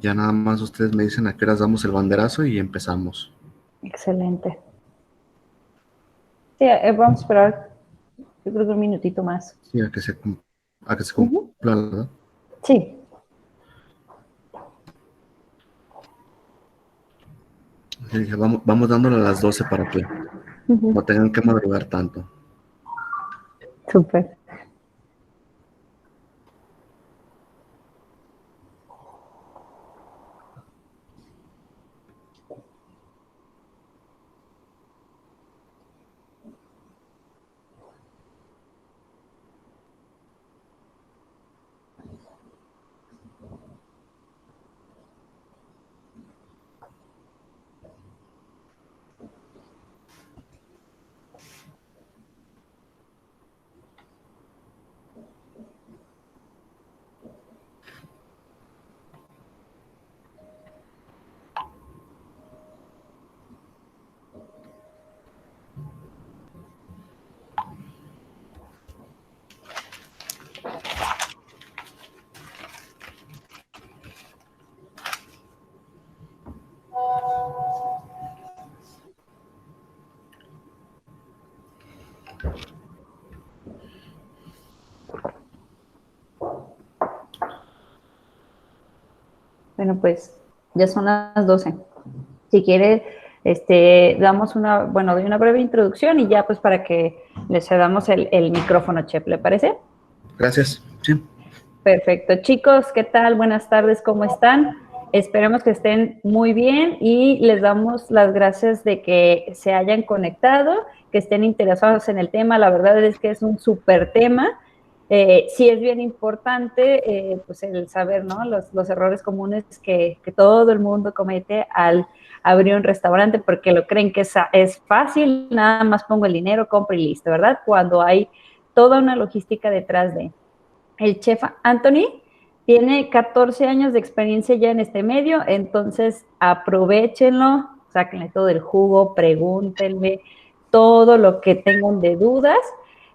Ya nada más ustedes me dicen a qué horas damos el banderazo y empezamos. Excelente. Sí, vamos a esperar, yo creo que un minutito más. Sí, a que se Ujú. cumpla, ¿verdad? Sí. Sí, dije, vamos dándole a las 12 para que no Ujú. tengan que madrugar tanto. Súper. Bueno, pues ya son las 12. Si quiere, damos doy una breve introducción y ya pues para que le cedamos el micrófono, Chef, ¿le parece? Gracias. Sí, Perfecto. Chicos, ¿qué tal? Buenas tardes, ¿cómo están? Esperemos que estén muy bien y les damos las gracias de que se hayan conectado, que estén interesados en el tema. La verdad es que es un súper tema. Sí es bien importante pues el saber, ¿no? Los errores comunes que todo el mundo comete al abrir un restaurante porque lo creen que es fácil, nada más pongo el dinero, compro y listo, ¿verdad? Cuando hay toda una logística detrás de. El chef Anthony tiene 14 años de experiencia ya en este medio, entonces aprovechenlo, sáquenle todo el jugo, pregúntenle todo lo que tengan de dudas.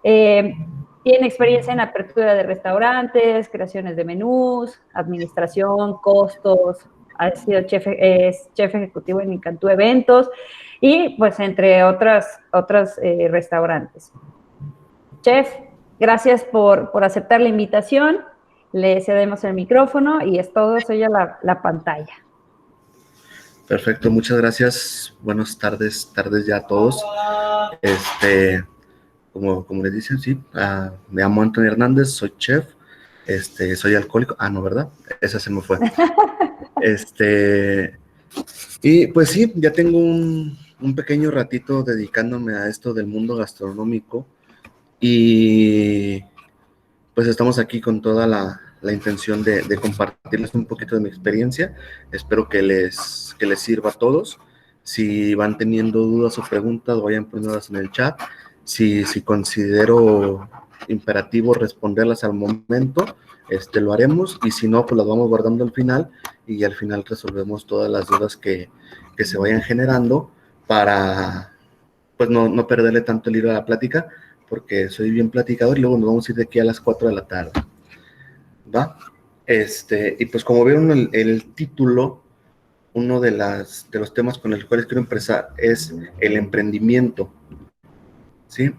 Eh, Tiene experiencia en apertura de restaurantes, creaciones de menús, administración, costos, ha sido es chef ejecutivo en Cantú Eventos y pues entre otros restaurantes. Chef, gracias por aceptar la invitación. Le cedemos el micrófono y es todo suya la pantalla. perfecto. Muchas gracias. Buenas tardes ya a todos. Como les dicen, sí, me llamo Antonio Hernández, soy chef, soy alcohólico. No, ¿verdad? Esa se me fue. Este, y pues sí, ya tengo un pequeño ratito dedicándome a esto del mundo gastronómico y pues estamos aquí con toda la intención de compartirles un poquito de mi experiencia. Espero que les sirva a todos. Si van teniendo dudas o preguntas, vayan poniéndolas en el chat. Si considero imperativo responderlas al momento, lo haremos. Y si no, pues las vamos guardando al final y al final resolvemos todas las dudas que se vayan generando para pues no perderle tanto el hilo a la plática, porque soy bien platicador y luego nos vamos a ir de aquí a las 4 de la tarde, ¿va? Y pues como vieron el título, uno de los temas con los cuales quiero empezar es el emprendimiento, ¿sí?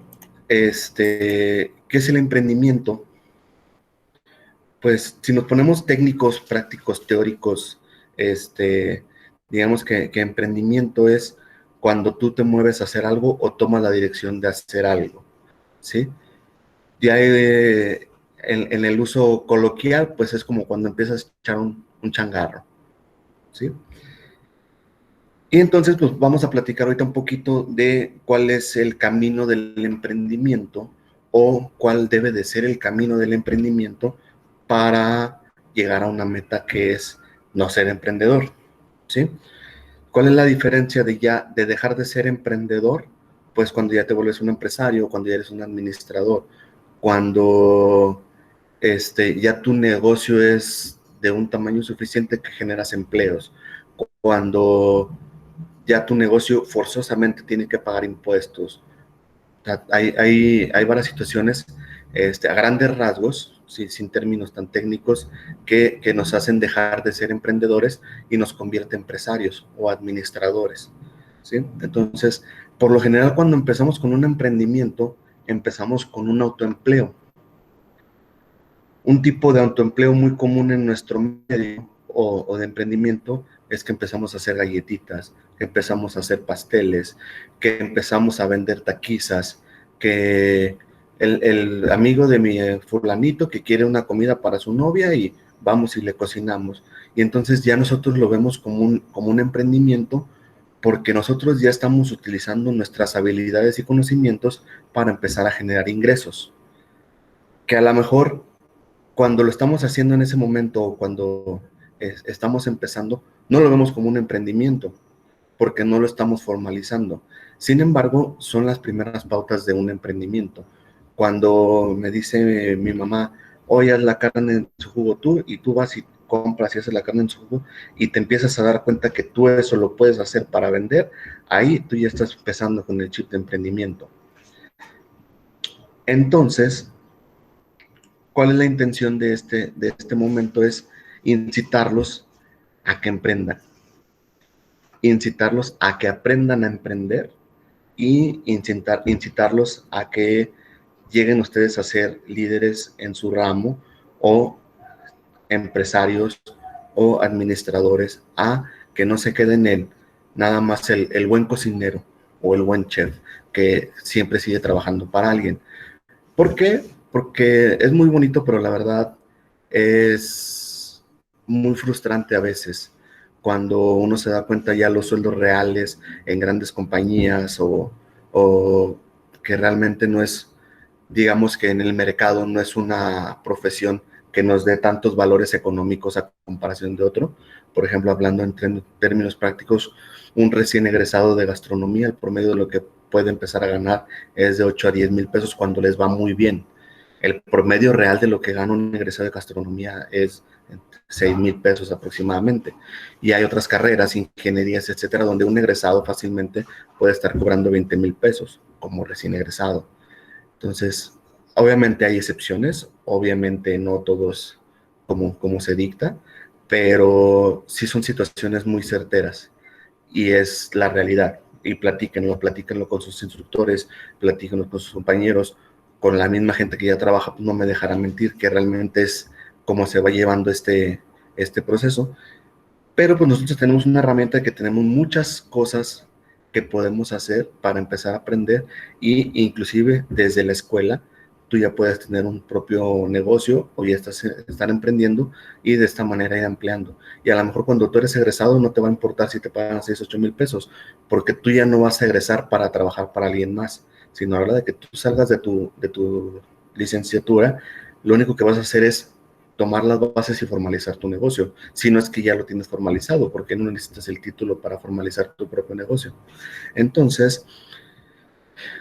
¿Qué es el emprendimiento? Pues si nos ponemos técnicos, prácticos, teóricos, digamos que emprendimiento es cuando tú te mueves a hacer algo o tomas la dirección de hacer algo, ¿sí? Ya en el uso coloquial, pues es como cuando empiezas a echar un changarro, ¿sí? Y entonces, pues vamos a platicar ahorita un poquito de cuál es el camino del emprendimiento o cuál debe de ser el camino del emprendimiento para llegar a una meta que es no ser emprendedor, ¿sí? ¿Cuál es la diferencia de dejar de ser emprendedor? Pues cuando ya te vuelves un empresario, cuando ya eres un administrador, cuando ya tu negocio es de un tamaño suficiente que generas empleos, cuando ya tu negocio forzosamente tiene que pagar impuestos. O sea, hay varias situaciones a grandes rasgos, ¿sí? Sin términos tan técnicos, que nos hacen dejar de ser emprendedores y nos convierte en empresarios o administradores, ¿sí? Entonces, por lo general, cuando empezamos con un emprendimiento, empezamos con un autoempleo. Un tipo de autoempleo muy común en nuestro medio o de emprendimiento es que empezamos a hacer galletitas, que empezamos a hacer pasteles, que empezamos a vender taquizas, que el amigo de mi fulanito que quiere una comida para su novia y vamos y le cocinamos. Y entonces ya nosotros lo vemos como un emprendimiento porque nosotros ya estamos utilizando nuestras habilidades y conocimientos para empezar a generar ingresos. Que a lo mejor cuando lo estamos haciendo en ese momento o cuando estamos empezando, no lo vemos como un emprendimiento, porque no lo estamos formalizando. Sin embargo, son las primeras pautas de un emprendimiento. Cuando me dice mi mamá, hoy haz la carne en su jugo tú, y tú vas y compras y haces la carne en su jugo, y te empiezas a dar cuenta que tú eso lo puedes hacer para vender, ahí tú ya estás empezando con el chip de emprendimiento. Entonces, ¿cuál es la intención de este momento? Es incitarlos a que emprendan, incitarlos a que aprendan a emprender y incitarlos a que lleguen ustedes a ser líderes en su ramo o empresarios o administradores, a que no se queden en nada más el buen cocinero o el buen chef que siempre sigue trabajando para alguien. ¿Por qué? Porque es muy bonito, pero la verdad es muy frustrante a veces cuando uno se da cuenta ya los sueldos reales en grandes compañías o que realmente no es, digamos que en el mercado no es una profesión que nos dé tantos valores económicos a comparación de otro. Por ejemplo, hablando en términos prácticos, un recién egresado de gastronomía, el promedio de lo que puede empezar a ganar es de 8 a 10 mil pesos cuando les va muy bien. El promedio real de lo que gana un egresado de gastronomía es 6 mil pesos aproximadamente. Y hay otras carreras, ingenierías, etcétera, donde un egresado fácilmente puede estar cobrando 20 mil pesos como recién egresado. Entonces, obviamente hay excepciones, obviamente no todos como se dicta, pero sí son situaciones muy certeras y es la realidad. Y platíquenlo con sus instructores, platíquenlo con sus compañeros, con la misma gente que ya trabaja, pues no me dejará mentir que realmente es cómo se va llevando este proceso. Pero pues nosotros tenemos una herramienta que tenemos muchas cosas que podemos hacer para empezar a aprender y inclusive desde la escuela tú ya puedes tener un propio negocio o ya estar emprendiendo y de esta manera ir ampliando. Y a lo mejor cuando tú eres egresado no te va a importar si te pagan 6, 8 mil pesos, porque tú ya no vas a egresar para trabajar para alguien más, sino a la hora de que tú salgas de tu licenciatura, lo único que vas a hacer es tomar las bases y formalizar tu negocio, si no es que ya lo tienes formalizado, porque no necesitas el título para formalizar tu propio negocio. Entonces,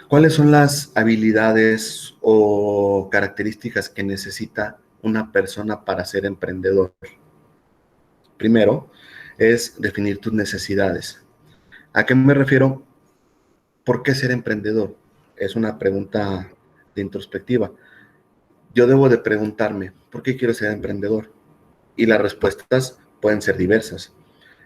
¿cuáles son las habilidades o características que necesita una persona para ser emprendedor? Primero, es definir tus necesidades. ¿A qué me refiero? ¿Por qué ser emprendedor? Es una pregunta de introspectiva. Yo debo de preguntarme, ¿por qué quiero ser emprendedor? Y las respuestas pueden ser diversas.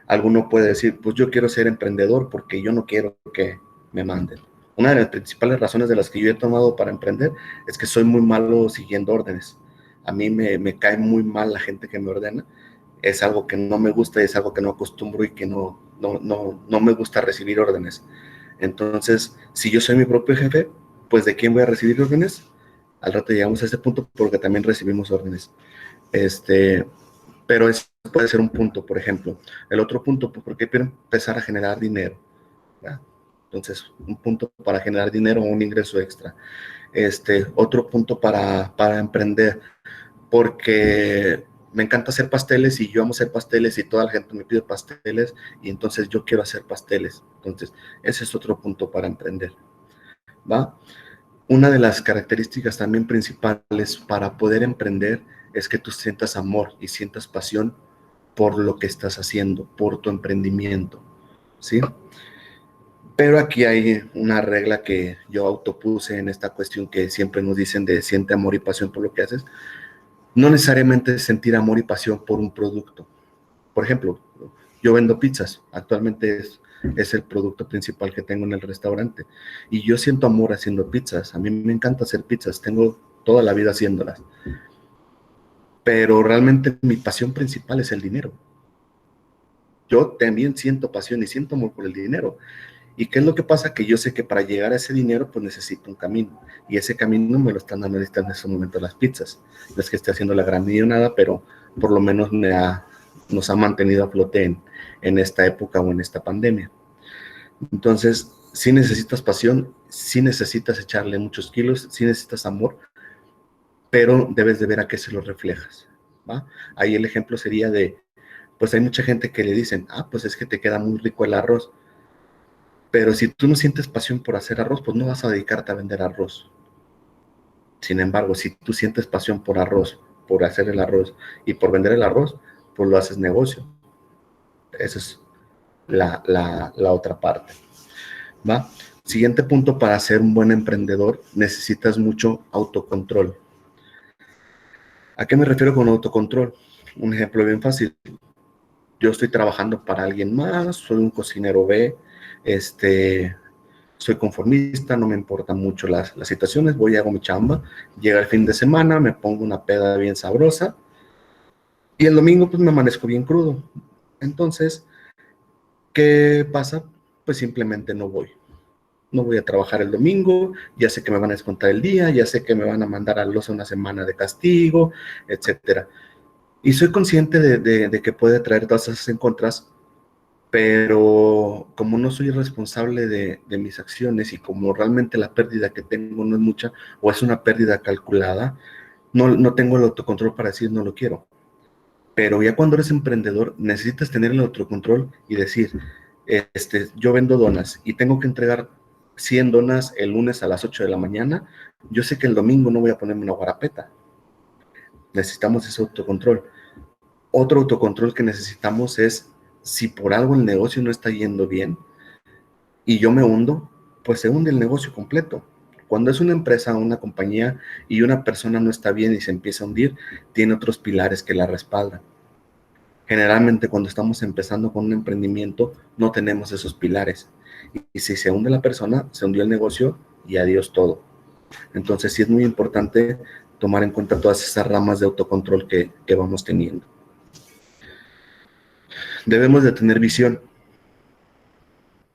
Alguno puede decir, pues yo quiero ser emprendedor porque yo no quiero que me manden. Una de las principales razones de las que yo he tomado para emprender es que soy muy malo siguiendo órdenes. A mí me cae muy mal la gente que me ordena. Es algo que no me gusta y es algo que no acostumbro y que no me gusta recibir órdenes. Entonces, si yo soy mi propio jefe, pues ¿de quién voy a recibir órdenes? Al rato llegamos a ese punto porque también recibimos órdenes. Pero eso puede ser un punto, por ejemplo. El otro punto, pues, porque quiero empezar a generar dinero. ¿Ya? Entonces, un punto para generar dinero o un ingreso extra. Otro punto para emprender, porque me encanta hacer pasteles y yo amo hacer pasteles y toda la gente me pide pasteles y entonces yo quiero hacer pasteles. Entonces, ese es otro punto para emprender. ¿Va? Una de las características también principales para poder emprender es que tú sientas amor y sientas pasión por lo que estás haciendo, por tu emprendimiento, ¿sí? Pero aquí hay una regla que yo autopuse en esta cuestión que siempre nos dicen de siente amor y pasión por lo que haces. No necesariamente es sentir amor y pasión por un producto. Por ejemplo, yo vendo pizzas. Actualmente es el producto principal que tengo en el restaurante. Y yo siento amor haciendo pizzas. A mí me encanta hacer pizzas. Tengo toda la vida haciéndolas. Pero realmente mi pasión principal es el dinero. Yo también siento pasión y siento amor por el dinero. ¿Y qué es lo que pasa? Que yo sé que para llegar a ese dinero, pues necesito un camino. Y ese camino me lo están dando en ese momento las pizzas. No es que esté haciendo la gran millonada, pero por lo menos nos ha mantenido a flote en esta época o en esta pandemia. Entonces, sí necesitas pasión, sí necesitas echarle muchos kilos, sí necesitas amor, pero debes de ver a qué se lo reflejas, ¿va? Ahí el ejemplo sería pues hay mucha gente que le dicen, pues es que te queda muy rico el arroz. Pero si tú no sientes pasión por hacer arroz, pues no vas a dedicarte a vender arroz. Sin embargo, si tú sientes pasión por arroz, por hacer el arroz y por vender el arroz, pues lo haces negocio. Esa es la otra parte, ¿va? Siguiente punto, para ser un buen emprendedor, necesitas mucho autocontrol. ¿A qué me refiero con autocontrol? Un ejemplo bien fácil. Yo estoy trabajando para alguien más, soy un cocinero B, soy conformista, no me importan mucho las situaciones, voy y hago mi chamba, llega el fin de semana, me pongo una peda bien sabrosa y el domingo pues me amanezco bien crudo. Entonces, ¿qué pasa? Pues simplemente no voy. No voy a trabajar el domingo, ya sé que me van a descontar el día, ya sé que me van a mandar a los una semana de castigo, etcétera. Y soy consciente de que puede traer todas esas en contras, pero como no soy responsable de mis acciones y como realmente la pérdida que tengo no es mucha o es una pérdida calculada, no tengo el autocontrol para decir no lo quiero. Pero ya cuando eres emprendedor necesitas tener el autocontrol y decir, yo vendo donas y tengo que entregar 100 donas el lunes a las 8 de la mañana, yo sé que el domingo no voy a ponerme una guarapeta. Necesitamos ese autocontrol. Otro autocontrol que necesitamos es, si por algo el negocio no está yendo bien y yo me hundo, pues se hunde el negocio completo. Cuando es una empresa o una compañía y una persona no está bien y se empieza a hundir, tiene otros pilares que la respaldan. Generalmente cuando estamos empezando con un emprendimiento no tenemos esos pilares. Y si se hunde la persona, se hundió el negocio y adiós todo. Entonces sí es muy importante tomar en cuenta todas esas ramas de autocontrol que vamos teniendo. Debemos de tener visión.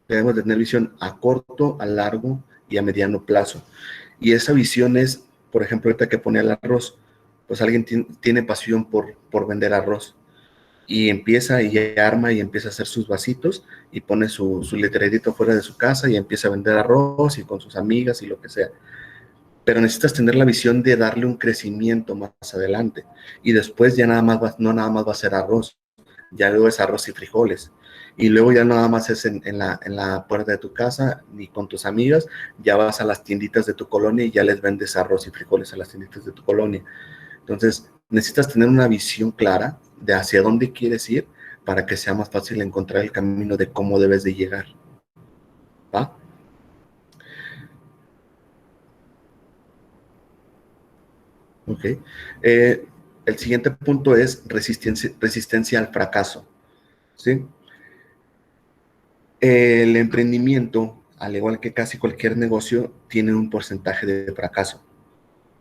Debemos de tener visión a corto, a largo y a mediano plazo. Y esa visión es, por ejemplo, ahorita que pone el arroz, pues alguien tiene pasión por vender arroz y empieza y arma y empieza a hacer sus vasitos y pone su letrerito fuera de su casa y empieza a vender arroz y con sus amigas y lo que sea. Pero necesitas tener la visión de darle un crecimiento más adelante y después ya no nada más va a ser arroz, ya luego es arroz y frijoles. Y luego ya nada más es en la puerta de tu casa ni con tus amigas, ya vas a las tienditas de tu colonia y ya les vendes arroz y frijoles a las tienditas de tu colonia. Entonces, necesitas tener una visión clara de hacia dónde quieres ir para que sea más fácil encontrar el camino de cómo debes de llegar. ¿Va? Ok. El siguiente punto es resistencia al fracaso. ¿Sí? El emprendimiento, al igual que casi cualquier negocio, tiene un porcentaje de fracaso.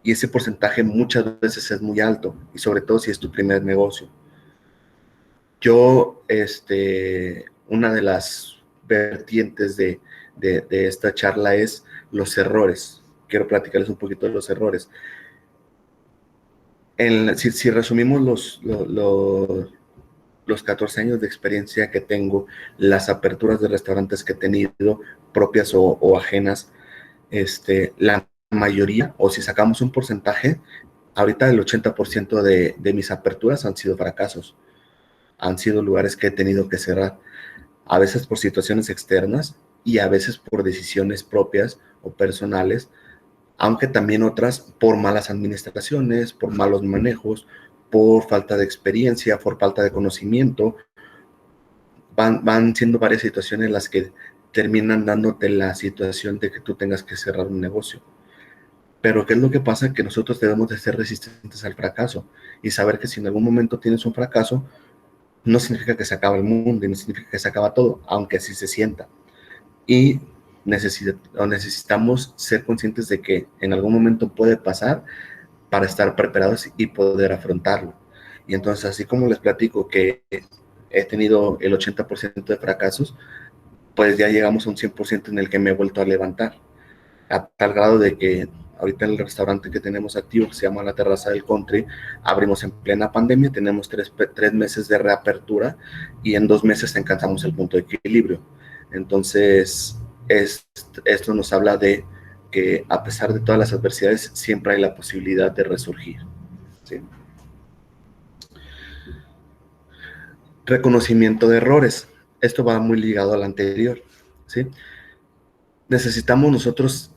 Y ese porcentaje muchas veces es muy alto, y sobre todo si es tu primer negocio. Yo, una de las vertientes de esta charla es los errores. Quiero platicarles un poquito de los errores. Si resumimos los 14 años de experiencia que tengo, las aperturas de restaurantes que he tenido, propias o ajenas, la mayoría, o si sacamos un porcentaje, ahorita el 80% de mis aperturas han sido fracasos. Han sido lugares que he tenido que cerrar, a veces por situaciones externas y a veces por decisiones propias o personales, aunque también otras por malas administraciones, por malos manejos, por falta de experiencia, por falta de conocimiento. Van siendo varias situaciones las que terminan dándote la situación de que tú tengas que cerrar un negocio. Pero ¿qué es lo que pasa? Que nosotros debemos de ser resistentes al fracaso y saber que si en algún momento tienes un fracaso, no significa que se acaba el mundo y no significa que se acaba todo, aunque así se sienta. Y necesitamos ser conscientes de que en algún momento puede pasar para estar preparados y poder afrontarlo. Y entonces, así como les platico que he tenido el 80% de fracasos, pues ya llegamos a un 100% en el que me he vuelto a levantar, a tal grado de que ahorita en el restaurante que tenemos activo, que se llama La Terraza del Country, abrimos en plena pandemia, tenemos tres meses de reapertura y en 2 meses alcanzamos el punto de equilibrio. Entonces, esto nos habla de que a pesar de todas las adversidades, siempre hay la posibilidad de resurgir. ¿Sí? Reconocimiento de errores. Esto va muy ligado al anterior. ¿Sí? Necesitamos nosotros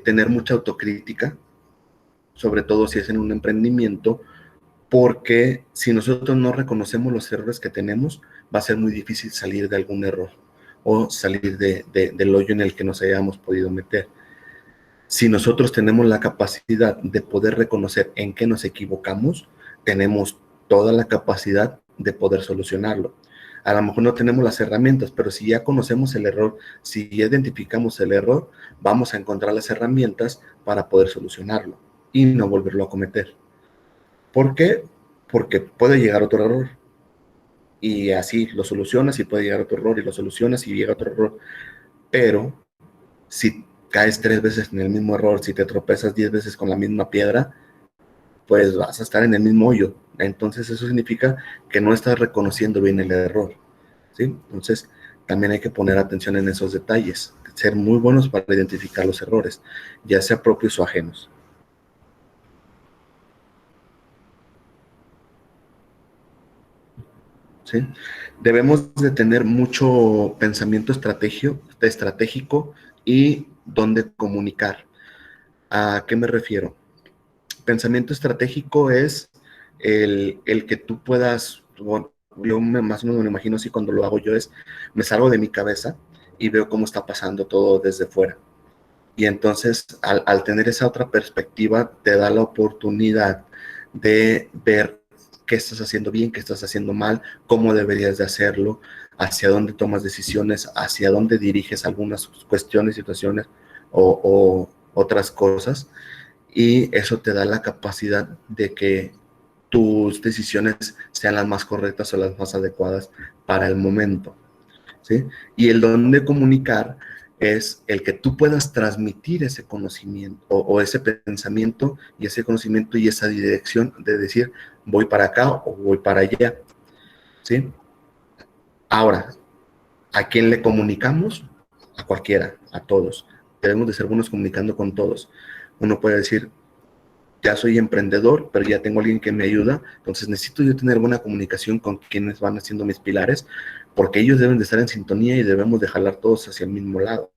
tener mucha autocrítica, sobre todo si es en un emprendimiento, porque si nosotros no reconocemos los errores que tenemos, va a ser muy difícil salir de algún error o salir del hoyo en el que nos hayamos podido meter. Si nosotros tenemos la capacidad de poder reconocer en qué nos equivocamos, tenemos toda la capacidad de poder solucionarlo. A lo mejor no tenemos las herramientas, pero si ya conocemos el error, si ya identificamos el error, vamos a encontrar las herramientas para poder solucionarlo y no volverlo a cometer. ¿Por qué? Porque puede llegar otro error y así lo solucionas y puede llegar otro error y lo solucionas y llega otro error. Pero si caes 3 veces en el mismo error, si te tropezas 10 veces con la misma piedra, pues vas a estar en el mismo hoyo. Entonces eso significa que no estás reconociendo bien el error, ¿sí? Entonces también hay que poner atención en esos detalles, ser muy buenos para identificar los errores, ya sea propios o ajenos. ¿Sí? Debemos de tener mucho pensamiento estratégico y dónde comunicar. ¿A qué me refiero? Pensamiento estratégico es el que tú puedas, bueno, yo más o menos me imagino así cuando lo hago yo es, me salgo de mi cabeza y veo cómo está pasando todo desde fuera. Y entonces al tener esa otra perspectiva te da la oportunidad de ver qué estás haciendo bien, qué estás haciendo mal, cómo deberías de hacerlo, hacia dónde tomas decisiones, hacia dónde diriges algunas cuestiones, situaciones o otras cosas. Y eso te da la capacidad de que tus decisiones sean las más correctas o las más adecuadas para el momento, ¿sí? Y el don de comunicar es el que tú puedas transmitir ese conocimiento o ese pensamiento y ese conocimiento y esa dirección de decir voy para acá o voy para allá, ¿sí? Ahora, ¿a quién le comunicamos? A cualquiera, a todos. Debemos de ser buenos comunicando con todos. Uno puede decir, ya soy emprendedor, pero ya tengo alguien que me ayuda, entonces necesito yo tener buena comunicación con quienes van haciendo mis pilares, porque ellos deben de estar en sintonía y debemos de jalar todos hacia el mismo lado.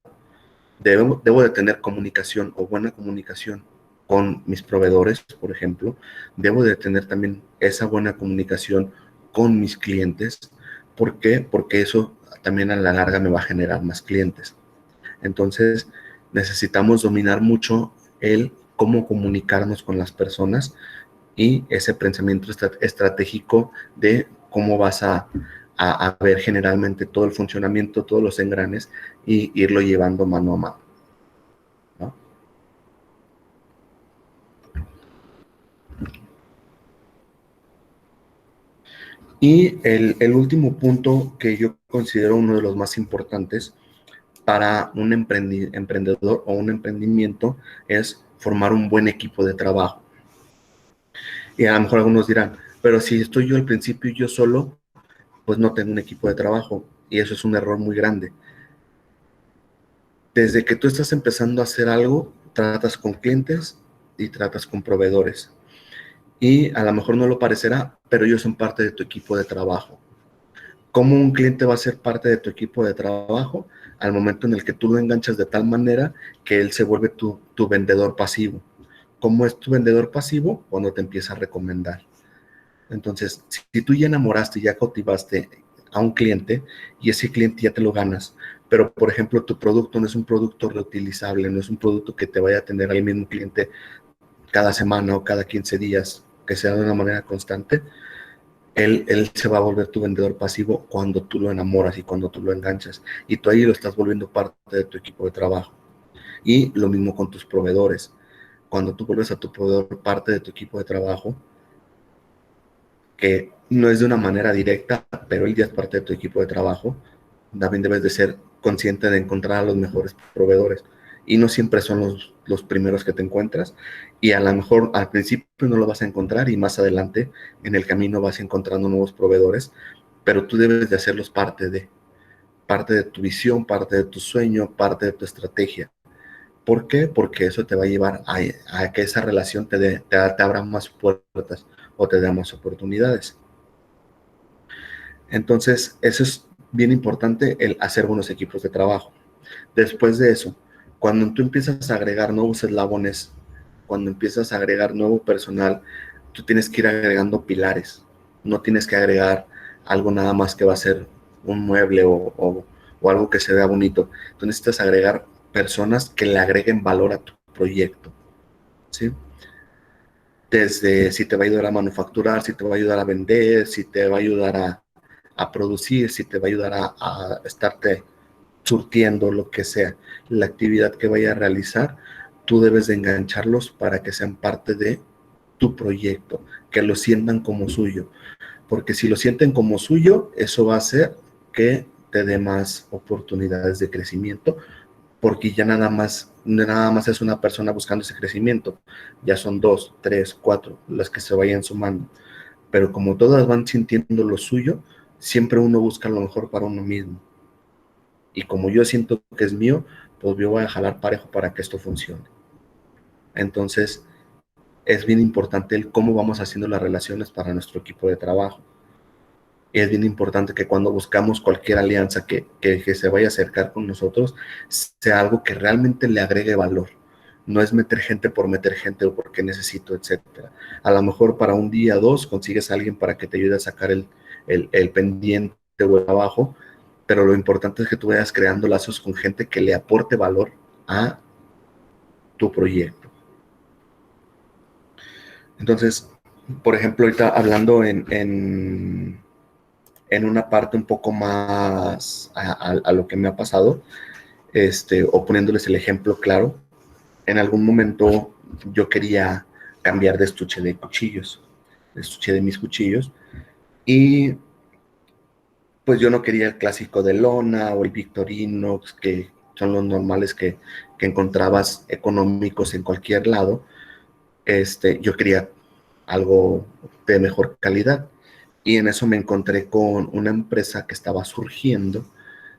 Debo de tener comunicación o buena comunicación con mis proveedores, por ejemplo. Debo de tener también esa buena comunicación con mis clientes. ¿Por qué? Porque eso también a la larga me va a generar más clientes. Entonces, necesitamos dominar mucho el cómo comunicarnos con las personas y ese pensamiento estratégico de cómo vas a ver generalmente todo el funcionamiento, todos los engranes y irlo llevando mano a mano, ¿no? Y el último punto que yo considero uno de los más importantes para un emprendedor o un emprendimiento es formar un buen equipo de trabajo. Y a lo mejor algunos dirán, pero si estoy yo al principio yo solo, pues no tengo un equipo de trabajo. Y eso es un error muy grande. Desde que tú estás empezando a hacer algo, tratas con clientes y tratas con proveedores. Y a lo mejor no lo parecerá, pero ellos son parte de tu equipo de trabajo. ¿Cómo un cliente va a ser parte de tu equipo de trabajo? Al momento en el que tú lo enganchas de tal manera que él se vuelve tu vendedor pasivo. ¿Cómo es tu vendedor pasivo? Cuando te empieza a recomendar. Entonces, si tú ya enamoraste, ya cautivaste a un cliente y ese cliente ya te lo ganas, pero por ejemplo tu producto no es un producto reutilizable, no es un producto que te vaya a tener al mismo cliente cada semana o cada 15 días, que sea de una manera constante, él se va a volver tu vendedor pasivo cuando tú lo enamoras y cuando tú lo enganchas. Y tú ahí lo estás volviendo parte de tu equipo de trabajo. Y lo mismo con tus proveedores. Cuando tú vuelves a tu proveedor parte de tu equipo de trabajo, que no es de una manera directa, pero él ya es parte de tu equipo de trabajo, también debes de ser consciente de encontrar a los mejores proveedores. Y no siempre son los primeros que te encuentras. Y a lo mejor al principio no lo vas a encontrar y más adelante en el camino vas encontrando nuevos proveedores, pero tú debes de hacerlos parte de tu visión, parte de tu sueño, parte de tu estrategia. ¿Por qué? Porque eso te va a llevar a que esa relación te abra más puertas o te dé más oportunidades. Entonces, eso es bien importante, el hacer buenos equipos de trabajo. Después de eso, cuando tú empiezas a agregar nuevos eslabones, cuando empiezas a agregar nuevo personal, tú tienes que ir agregando pilares. No tienes que agregar algo nada más que va a ser un mueble o algo que se vea bonito. Tú necesitas agregar personas que le agreguen valor a tu proyecto, ¿sí? Desde si te va a ayudar a manufacturar, si te va a ayudar a vender, si te va a ayudar a producir, si te va a ayudar a estarte surtiendo, lo que sea, la actividad que vaya a realizar, tú debes de engancharlos para que sean parte de tu proyecto, que lo sientan como suyo, porque si lo sienten como suyo, eso va a hacer que te dé más oportunidades de crecimiento, porque ya nada más es una persona buscando ese crecimiento, ya son 2, 3, 4 las que se vayan sumando, pero como todas van sintiendo lo suyo, siempre uno busca lo mejor para uno mismo. Y como yo siento que es mío, pues yo voy a jalar parejo para que esto funcione. Entonces, es bien importante el cómo vamos haciendo las relaciones para nuestro equipo de trabajo. Y es bien importante que cuando buscamos cualquier alianza que se vaya a acercar con nosotros, sea algo que realmente le agregue valor. No es meter gente por meter gente o porque necesito, etcétera. A lo mejor para un día, dos, consigues a alguien para que te ayude a sacar el pendiente o el trabajo, pero lo importante es que tú vayas creando lazos con gente que le aporte valor a tu proyecto. Entonces, por ejemplo, ahorita hablando en una parte un poco más a lo que me ha pasado, o poniéndoles el ejemplo claro, en algún momento yo quería cambiar de estuche de cuchillos, de estuche de mis cuchillos, y pues yo no quería el clásico de lona o el Victorinox, que son los normales que encontrabas económicos en cualquier lado. Yo quería algo de mejor calidad. Y en eso me encontré con una empresa que estaba surgiendo,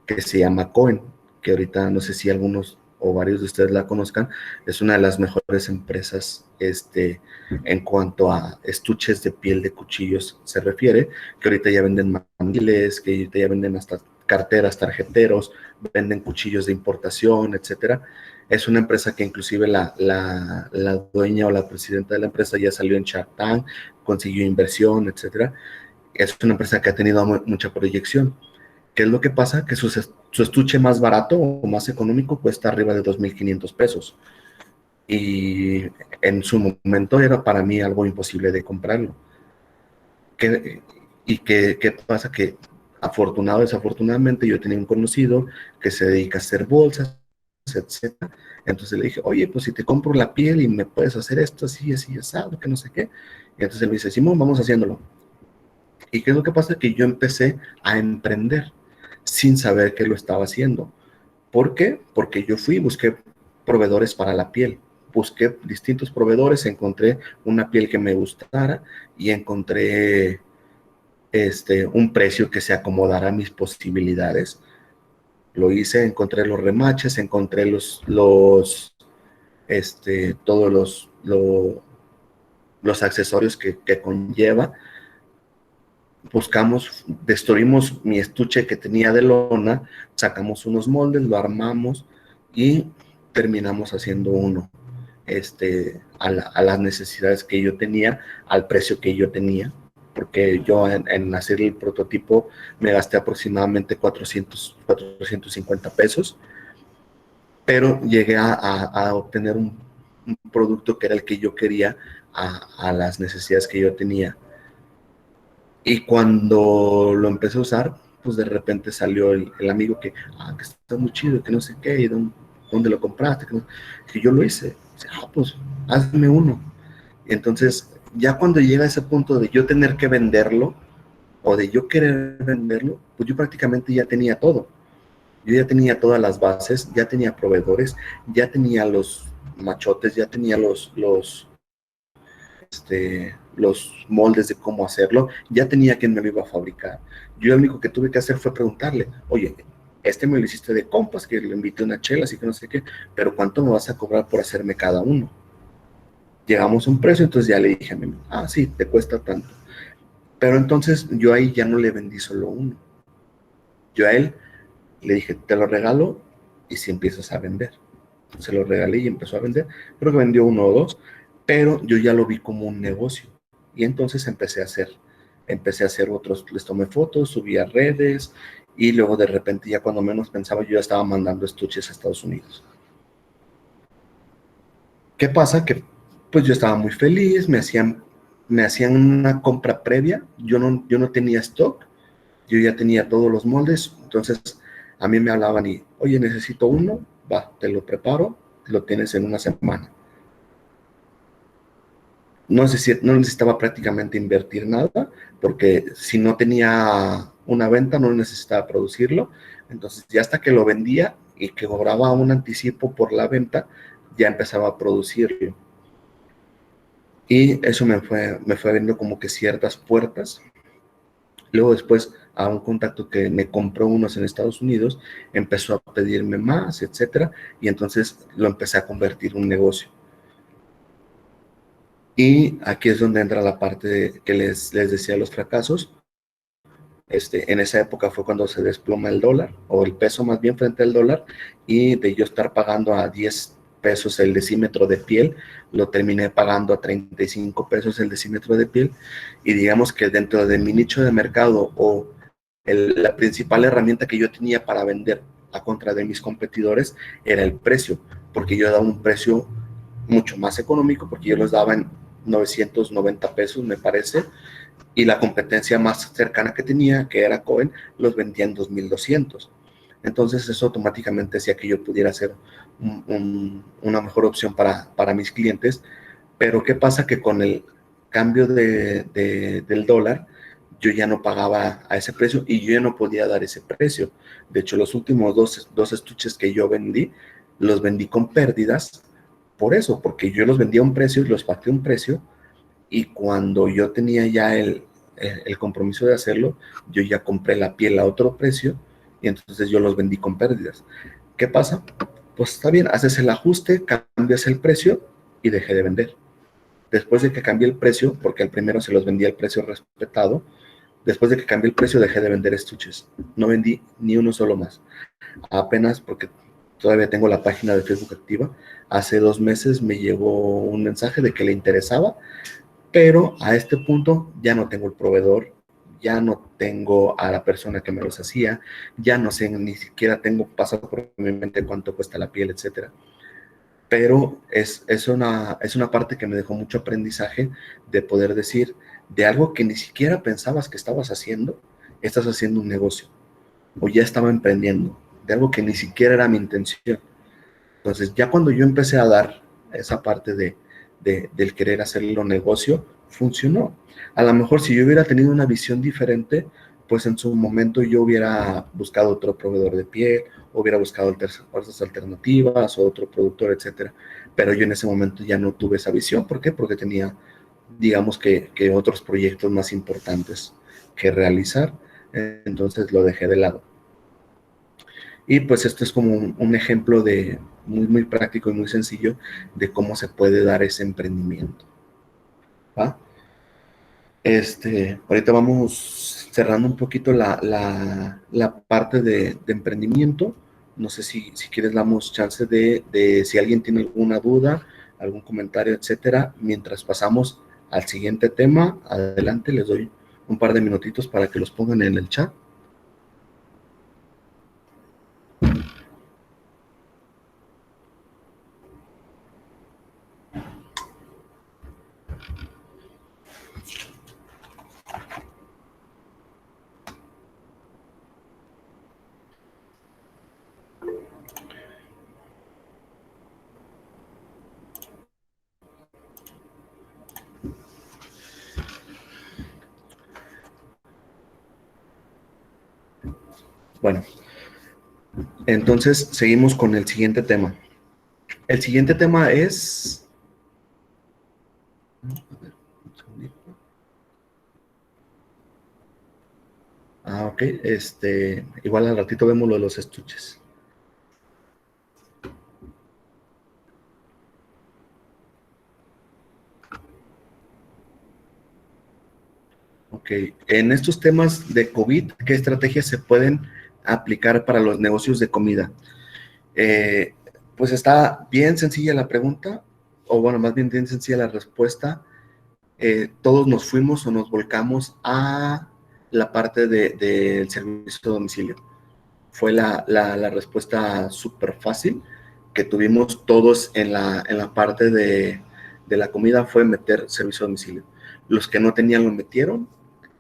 que se llama Cohen, que ahorita no sé si algunos o varios de ustedes la conozcan, es una de las mejores empresas en cuanto a estuches de piel de cuchillos se refiere, que ahorita ya venden mandiles, que ahorita ya venden hasta carteras, tarjeteros, venden cuchillos de importación, etcétera. Es una empresa que inclusive la dueña o la presidenta de la empresa ya salió en Shark Tank, consiguió inversión, etcétera. Es una empresa que ha tenido mucha proyección. ¿Qué es lo que pasa? Que su estuche más barato o más económico cuesta arriba de 2,500 pesos. Y en su momento era para mí algo imposible de comprarlo. ¿Qué pasa? Que afortunado o desafortunadamente yo tenía un conocido que se dedica a hacer bolsas, etcétera. Entonces le dije, oye, pues si te compro la piel y me puedes hacer esto, así, así, asado, que no sé qué. Y entonces él me dice, Simón, vamos haciéndolo. ¿Y qué es lo que pasa? Que yo empecé a emprender sin saber que lo estaba haciendo. ¿Por qué? Porque yo fui y busqué proveedores para la piel. Busqué distintos proveedores, encontré una piel que me gustara y encontré un precio que se acomodara a mis posibilidades. Lo hice, encontré los remaches, encontré todos los accesorios que conlleva. Buscamos, destruimos mi estuche que tenía de lona, sacamos unos moldes, lo armamos y terminamos haciendo uno a las necesidades que yo tenía, al precio que yo tenía. porque yo en hacer el prototipo me gasté aproximadamente 450 pesos, pero llegué a obtener un producto que era el que yo quería a las necesidades que yo tenía. Y cuando lo empecé a usar, pues de repente salió el amigo que está muy chido, que no sé qué, y dónde lo compraste, que yo lo hice. Dice, pues hazme uno. Y entonces, ya cuando llega a ese punto de yo tener que venderlo, o de yo querer venderlo, pues yo prácticamente ya tenía todo. Yo ya tenía todas las bases, ya tenía proveedores, ya tenía los machotes, ya tenía los moldes de cómo hacerlo, ya tenía quien me lo iba a fabricar. Yo lo único que tuve que hacer fue preguntarle, oye, me lo hiciste de compas, que le invité una chela, así que no sé qué, pero ¿cuánto me vas a cobrar por hacerme cada uno? Llegamos a un precio, entonces ya le dije a mí, sí, te cuesta tanto. Pero entonces yo ahí ya no le vendí solo uno. Yo a él le dije, te lo regalo y si empiezas a vender. Se lo regalé y empezó a vender. Creo que vendió uno o dos, pero yo ya lo vi como un negocio. Y entonces empecé a hacer otros, les tomé fotos, subí a redes y luego de repente ya cuando menos pensaba yo ya estaba mandando estuches a Estados Unidos. ¿Qué pasa? Que pues yo estaba muy feliz, me hacían una compra previa, yo no tenía stock, yo ya tenía todos los moldes, entonces a mí me hablaban y, oye, necesito uno, va, te lo preparo, lo tienes en una semana. No necesitaba prácticamente invertir nada, porque si no tenía una venta no necesitaba producirlo, entonces ya hasta que lo vendía y que cobraba un anticipo por la venta, ya empezaba a producirlo. Y eso me fue abriendo como que ciertas puertas. Luego después a un contacto que me compró unos en Estados Unidos, empezó a pedirme más, etcétera, y entonces lo empecé a convertir en un negocio. Y aquí es donde entra la parte que les decía los fracasos. En esa época fue cuando se desploma el dólar, o el peso más bien frente al dólar, y de yo estar pagando a 10 pesos el decímetro de piel, lo terminé pagando a 35 pesos el decímetro de piel, y digamos que dentro de mi nicho de mercado, o la principal herramienta que yo tenía para vender a contra de mis competidores, era el precio, porque yo daba un precio mucho más económico, porque yo los daba en 990 pesos, me parece, y la competencia más cercana que tenía, que era Cohen, los vendía en 2200. Entonces eso automáticamente hacía que yo pudiera hacer una mejor opción para mis clientes. Pero ¿qué pasa? Que con el cambio del dólar, yo ya no pagaba a ese precio y yo ya no podía dar ese precio. De hecho, los últimos dos estuches que yo vendí, los vendí con pérdidas por eso, porque yo los vendía a un precio y los pacté a un precio, y cuando yo tenía ya el compromiso de hacerlo, yo ya compré la piel a otro precio y entonces yo los vendí con pérdidas. ¿Qué pasa? Pues está bien, haces el ajuste, cambias el precio y dejé de vender. Después de que cambié el precio, porque al primero se los vendía al precio respetado, después de que cambié el precio dejé de vender estuches. No vendí ni uno solo más. Apenas porque todavía tengo la página de Facebook activa. Hace 2 meses me llegó un mensaje de que le interesaba, pero a este punto ya no tengo el proveedor, ya no tengo a la persona que me los hacía, ya no sé, ni siquiera tengo pasado por mi mente cuánto cuesta la piel, etcétera. Pero es una parte que me dejó mucho aprendizaje de poder decir, de algo que ni siquiera pensabas que estabas haciendo, estás haciendo un negocio, o ya estaba emprendiendo, de algo que ni siquiera era mi intención. Entonces, ya cuando yo empecé a dar esa parte del querer hacerlo negocio, funcionó. A lo mejor si yo hubiera tenido una visión diferente, pues en su momento yo hubiera buscado otro proveedor de piel, hubiera buscado otras alternativas, o otro productor, etcétera. Pero yo en ese momento ya no tuve esa visión. ¿Por qué? Porque tenía, digamos que otros proyectos más importantes que realizar. Entonces lo dejé de lado. Y pues esto es como un ejemplo de muy práctico y muy sencillo de cómo se puede dar ese emprendimiento. ¿Va? Ahorita vamos cerrando un poquito la parte de emprendimiento. No sé si quieres damos chance de si alguien tiene alguna duda, algún comentario, etcétera. Mientras pasamos al siguiente tema, adelante, les doy un par de minutitos para que los pongan en el chat. Bueno, entonces seguimos con el siguiente tema. El siguiente tema es... ok, igual al ratito vemos lo de los estuches. Ok, en estos temas de COVID, ¿qué estrategias se pueden aplicar para los negocios de comida? Pues está bien sencilla la pregunta, o bueno, más bien sencilla la respuesta. Todos nos fuimos o nos volcamos a la parte del servicio de domicilio. Fue la respuesta súper fácil que tuvimos todos en la parte de la comida, fue meter servicio a domicilio. Los que no tenían lo metieron,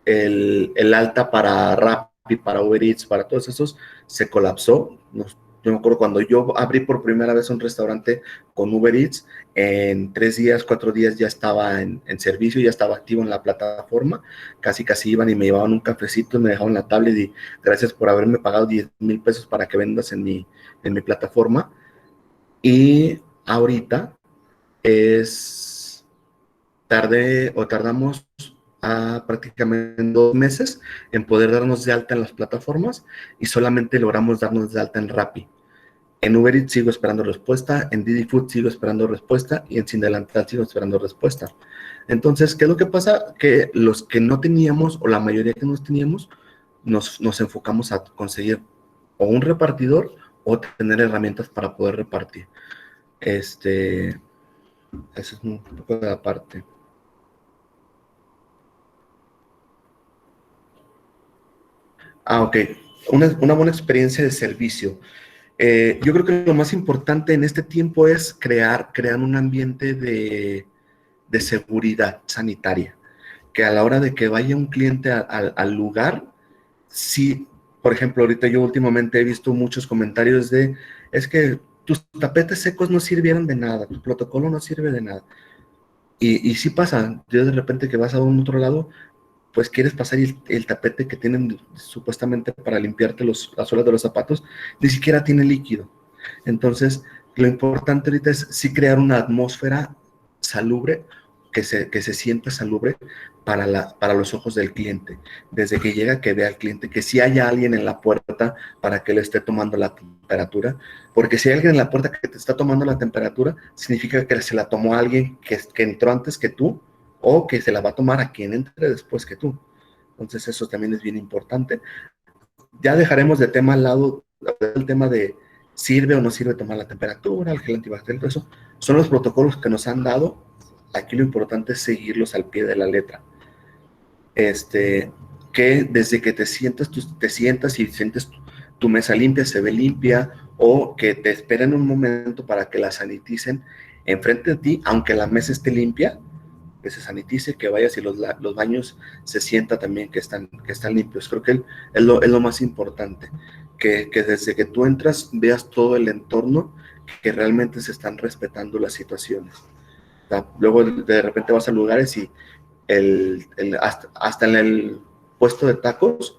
el alta para Rappi, para Uber Eats, para todos esos, se colapsó. Yo me acuerdo cuando yo abrí por primera vez un restaurante con Uber Eats, en 3 días, 4 días ya estaba en servicio, ya estaba activo en la plataforma, casi iban y me llevaban un cafecito, me dejaban la tablet y gracias por haberme pagado 10,000 pesos para que vendas en mi plataforma. Y ahorita tardamos prácticamente 2 meses en poder darnos de alta en las plataformas y solamente logramos darnos de alta en Rappi. En Uber Eats sigo esperando respuesta, en Didi Food sigo esperando respuesta y en Sin Delantal sigo esperando respuesta. Entonces, ¿qué es lo que pasa? Que los que no teníamos, o la mayoría que no teníamos, nos enfocamos a conseguir o un repartidor o tener herramientas para poder repartir. Eso es un poco de la parte. Ok. Una buena experiencia de servicio. Yo creo que lo más importante en este tiempo es crear un ambiente de seguridad sanitaria, que a la hora de que vaya un cliente al lugar, sí, por ejemplo, ahorita yo últimamente he visto muchos comentarios es que tus tapetes secos no sirvieron de nada, tu protocolo no sirve de nada. Y sí pasa, yo de repente que vas a un otro lado, pues quieres pasar y el tapete que tienen supuestamente para limpiarte las suelas de los zapatos, ni siquiera tiene líquido. Entonces, lo importante ahorita es sí crear una atmósfera salubre, que se sienta salubre para los ojos del cliente. Desde que llega, que vea al cliente, que si haya alguien en la puerta para que le esté tomando la temperatura, porque si hay alguien en la puerta que te está tomando la temperatura, significa que se la tomó alguien que entró antes que tú, o que se la va a tomar a quien entre después que tú. Entonces eso también es bien importante. Ya dejaremos de tema al lado el tema de sirve o no sirve tomar la temperatura, el gel antibacterial, eso son los protocolos que nos han dado. Aquí lo importante es seguirlos al pie de la letra. Que desde que te sientas y sientes tu mesa limpia, se ve limpia, o que te esperen un momento para que la saniticen enfrente de ti, aunque la mesa esté limpia, que se sanitice, que vayas y los baños se sienta también que están limpios. Creo que es lo más importante, que desde que tú entras veas todo el entorno, que realmente se están respetando las situaciones. O sea, luego de repente vas a lugares y hasta en el puesto de tacos,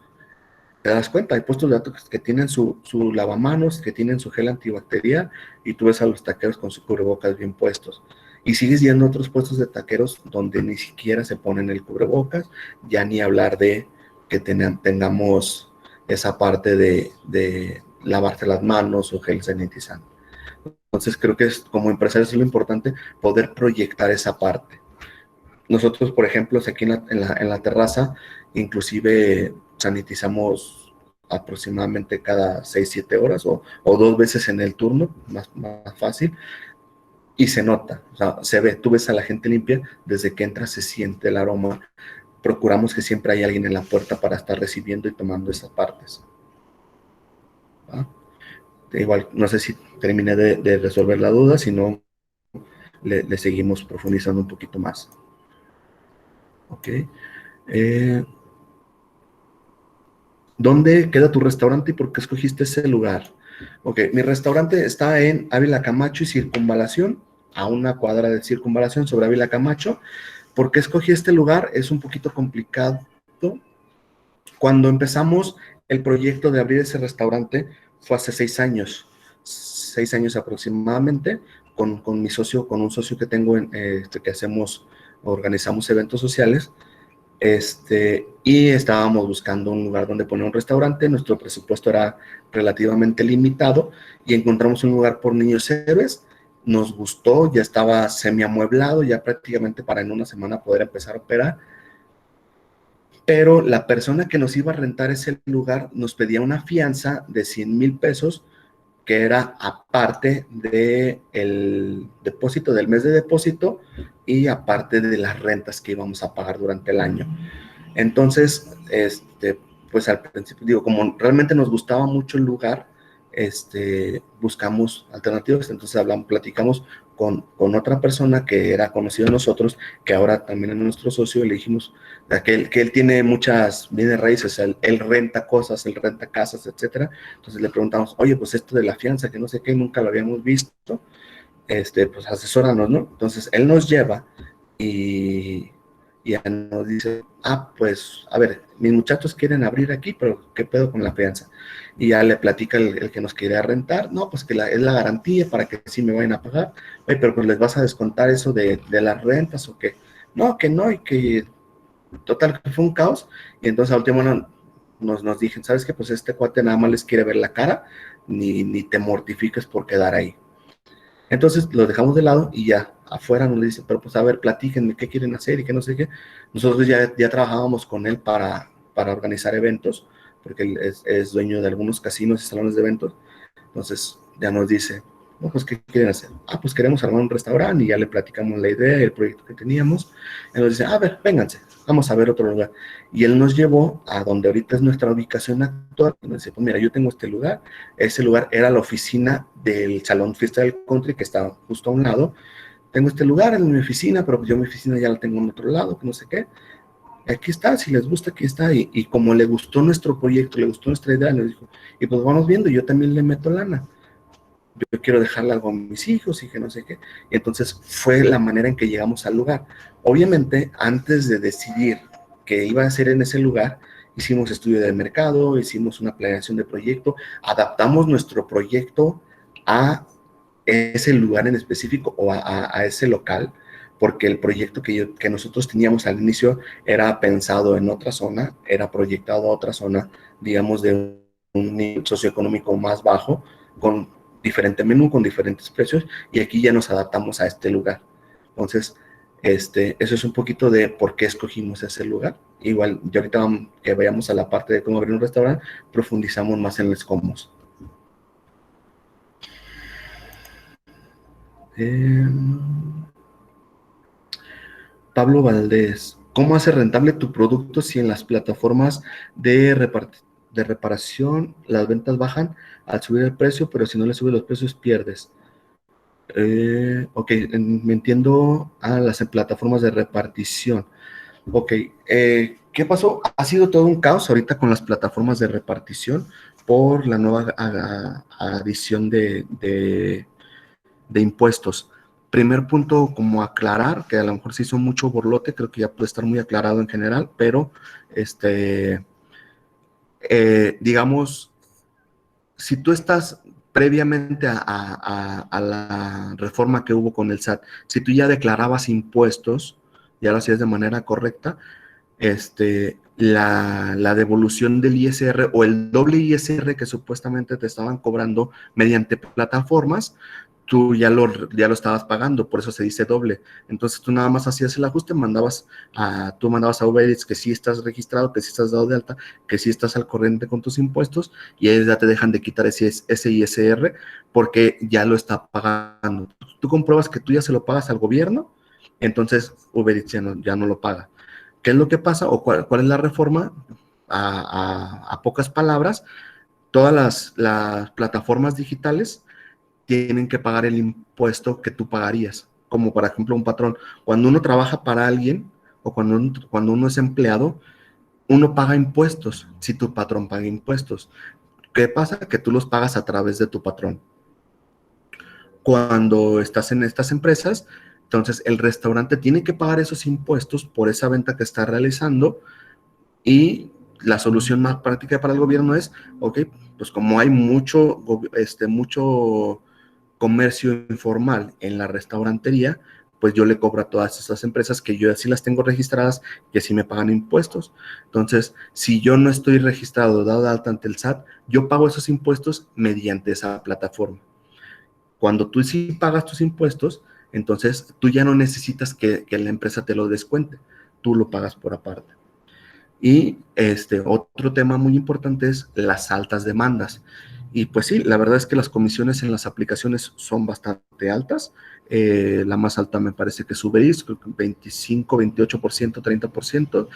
te das cuenta, hay puestos de tacos que tienen su lavamanos, que tienen su gel antibacterial, y tú ves a los taqueros con sus cubrebocas bien puestos. Y sigues yendo a otros puestos de taqueros donde ni siquiera se ponen el cubrebocas, ya ni hablar de que tengamos esa parte de lavarse las manos o gel sanitizante. Entonces creo que como empresarios es lo importante poder proyectar esa parte. Nosotros, por ejemplo, aquí en la terraza, inclusive sanitizamos aproximadamente cada 6-7 horas o 2 veces en el turno, más fácil, y se nota, o sea, se ve, tú ves a la gente limpia, desde que entra se siente el aroma, procuramos que siempre haya alguien en la puerta para estar recibiendo y tomando esas partes. ¿Va? Igual, no sé si terminé de resolver la duda, si no, le seguimos profundizando un poquito más. Ok. ¿Dónde queda tu restaurante y por qué escogiste ese lugar? Ok, mi restaurante está en Ávila Camacho y Circunvalación, a una cuadra de Circunvalación sobre Ávila Camacho. ¿Por qué escogí este lugar? Es un poquito complicado. Cuando empezamos el proyecto de abrir ese restaurante fue hace 6 años aproximadamente, con mi socio, con un socio que tengo, que organizamos eventos sociales, y estábamos buscando un lugar donde poner un restaurante. Nuestro presupuesto era relativamente limitado y encontramos un lugar por Niños Héroes. Nos gustó, ya estaba semi amueblado, ya prácticamente para en una semana poder empezar a operar. Pero la persona que nos iba a rentar ese lugar nos pedía una fianza de 100,000 pesos, que era aparte del depósito, del mes de depósito, y aparte de las rentas que íbamos a pagar durante el año. Entonces, pues al principio, digo, como realmente nos gustaba mucho el lugar, buscamos alternativas. Entonces platicamos con otra persona que era conocido de nosotros, que ahora también es nuestro socio, y le dijimos que él tiene muchas bienes raíces, él renta cosas, él renta casas, etcétera. Entonces le preguntamos, oye, pues esto de la fianza, que no sé qué, nunca lo habíamos visto, pues asesóranos, ¿no? Entonces él nos lleva y ya nos dice, pues, a ver, mis muchachos quieren abrir aquí, pero ¿qué pedo con la fianza? Y ya le platica el que nos quería rentar, no, pues que es la garantía para que sí me vayan a pagar. Oye, pero pues les vas a descontar eso de las rentas o qué. No, que no, y que total, que fue un caos. Y entonces al último nos dijeron, ¿sabes qué? Pues este cuate nada más les quiere ver la cara, ni te mortifiques por quedar ahí. Entonces lo dejamos de lado y ya afuera nos dice, pero pues a ver, platíquenme qué quieren hacer y qué no sé qué. Nosotros ya trabajábamos con él para organizar eventos, porque él es dueño de algunos casinos y salones de eventos. Entonces ya nos dice, no, pues ¿qué quieren hacer? Pues queremos armar un restaurante, y ya le platicamos la idea y el proyecto que teníamos. Él nos dice, a ver, vénganse, vamos a ver otro lugar. Y él nos llevó a donde ahorita es nuestra ubicación actual. Y nos dice, pues mira, yo tengo este lugar. Ese lugar era la oficina del Salón Fiesta del Country, que estaba justo a un lado. Tengo este lugar en mi oficina, pero yo mi oficina ya la tengo en otro lado, que no sé qué. Aquí está, si les gusta, aquí está. Y como le gustó nuestro proyecto, le gustó nuestra idea, nos dijo, y pues vamos viendo, yo también le meto lana. Yo quiero dejarle algo a mis hijos y que no sé qué. Y entonces fue la manera en que llegamos al lugar. Obviamente, antes de decidir qué iba a hacer en ese lugar, hicimos estudio de mercado, hicimos una planeación de proyecto, adaptamos nuestro proyecto a ese lugar en específico o a ese local, porque el proyecto que nosotros teníamos al inicio era pensado en otra zona, era proyectado a otra zona, digamos, de un nivel socioeconómico más bajo, con diferente menú, con diferentes precios, y aquí ya nos adaptamos a este lugar. Entonces, eso es un poquito de por qué escogimos ese lugar. Igual, ya ahorita que vayamos a la parte de cómo abrir un restaurante, profundizamos más en los cómo. Pablo Valdés, ¿cómo hace rentable tu producto si en las plataformas de reparación las ventas bajan al subir el precio, pero si no le subes los precios pierdes? Ok, me entiendo a las plataformas de repartición. Ok, ¿qué pasó? Ha sido todo un caos ahorita con las plataformas de repartición por la nueva adición de impuestos. Primer punto, como aclarar, que a lo mejor se hizo mucho borlote, creo que ya puede estar muy aclarado en general, pero digamos, si tú estás previamente a la reforma que hubo con el SAT, si tú ya declarabas impuestos, ya lo hacías de manera correcta, la devolución del ISR o el doble ISR que supuestamente te estaban cobrando mediante plataformas, tú ya lo estabas pagando, por eso se dice doble. Entonces tú nada más hacías el ajuste, tú mandabas a Uber Eats que sí estás registrado, que sí estás dado de alta, que sí estás al corriente con tus impuestos, y ellos ya te dejan de quitar ese ISR porque ya lo está pagando. Tú compruebas que tú ya se lo pagas al gobierno, entonces Uber Eats ya no lo paga. ¿Qué es lo que pasa o cuál es la reforma? A pocas palabras, todas las plataformas digitales tienen que pagar el impuesto que tú pagarías, como por ejemplo un patrón. Cuando uno trabaja para alguien o cuando uno es empleado, uno paga impuestos si tu patrón paga impuestos. ¿Qué pasa? Que tú los pagas a través de tu patrón. Cuando estás en estas empresas, entonces el restaurante tiene que pagar esos impuestos por esa venta que está realizando, y la solución más práctica para el gobierno es, ok, pues como hay mucho comercio informal en la restaurantería, pues yo le cobro a todas esas empresas que yo sí las tengo registradas, que sí me pagan impuestos. Entonces, si yo no estoy registrado, dado de alta ante el SAT, yo pago esos impuestos mediante esa plataforma. Cuando tú sí pagas tus impuestos, entonces tú ya no necesitas que la empresa te lo descuente, tú lo pagas por aparte. Y otro tema muy importante es las altas demandas. Y pues sí, la verdad es que las comisiones en las aplicaciones son bastante altas. La más alta me parece que es Uber Eats, creo que 25, 28%, 30%.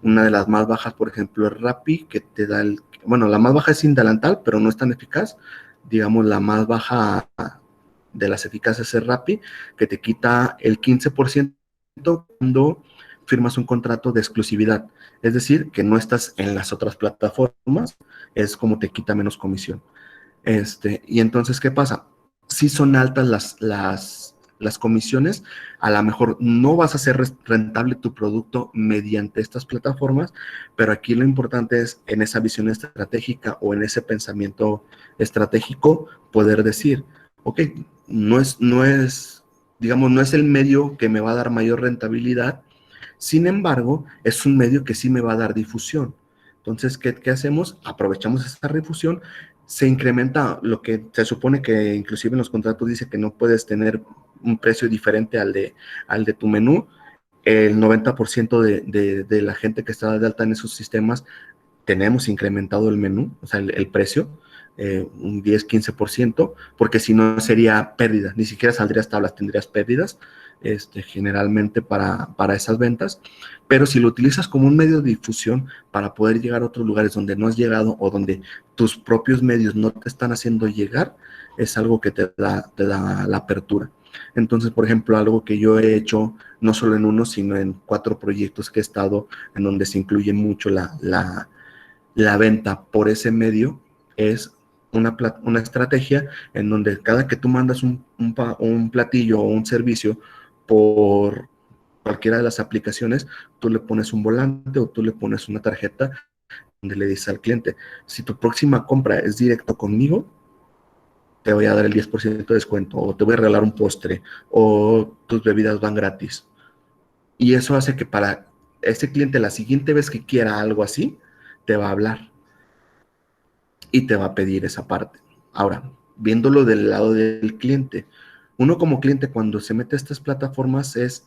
Una de las más bajas, por ejemplo, es Rappi, que te da bueno, la más baja es sin delantal, pero no es tan eficaz. Digamos, la más baja de las eficaces es Rappi, que te quita el 15% cuando firmas un contrato de exclusividad, es decir, que no estás en las otras plataformas, es como te quita menos comisión. Y entonces, ¿qué pasa? Si son altas las comisiones, a lo mejor no vas a hacer rentable tu producto mediante estas plataformas, pero aquí lo importante es en esa visión estratégica o en ese pensamiento estratégico poder decir, ok, digamos, no es el medio que me va a dar mayor rentabilidad. Sin embargo, es un medio que sí me va a dar difusión. Entonces, ¿qué hacemos? Aprovechamos esta difusión, se incrementa lo que se supone que inclusive en los contratos dice que no puedes tener un precio diferente al de tu menú. El 90% de la gente que está de alta en esos sistemas tenemos incrementado el menú, o sea, el precio, un 10-15%, porque si no sería pérdida, ni siquiera saldrías tablas, tendrías pérdidas, generalmente para esas ventas. Pero si lo utilizas como un medio de difusión para poder llegar a otros lugares donde no has llegado o donde tus propios medios no te están haciendo llegar, es algo que te da la apertura. Entonces, por ejemplo, algo que yo he hecho, no solo en uno, sino en 4 proyectos que he estado, en donde se incluye mucho la venta por ese medio, es una estrategia en donde cada que tú mandas un platillo o un servicio por cualquiera de las aplicaciones, tú le pones un volante o tú le pones una tarjeta donde le dices al cliente, si tu próxima compra es directo conmigo, te voy a dar el 10% de descuento, o te voy a regalar un postre, o tus bebidas van gratis. Y eso hace que para ese cliente, la siguiente vez que quiera algo así, te va a hablar y te va a pedir esa parte. Ahora, viéndolo del lado del cliente, uno como cliente cuando se mete a estas plataformas es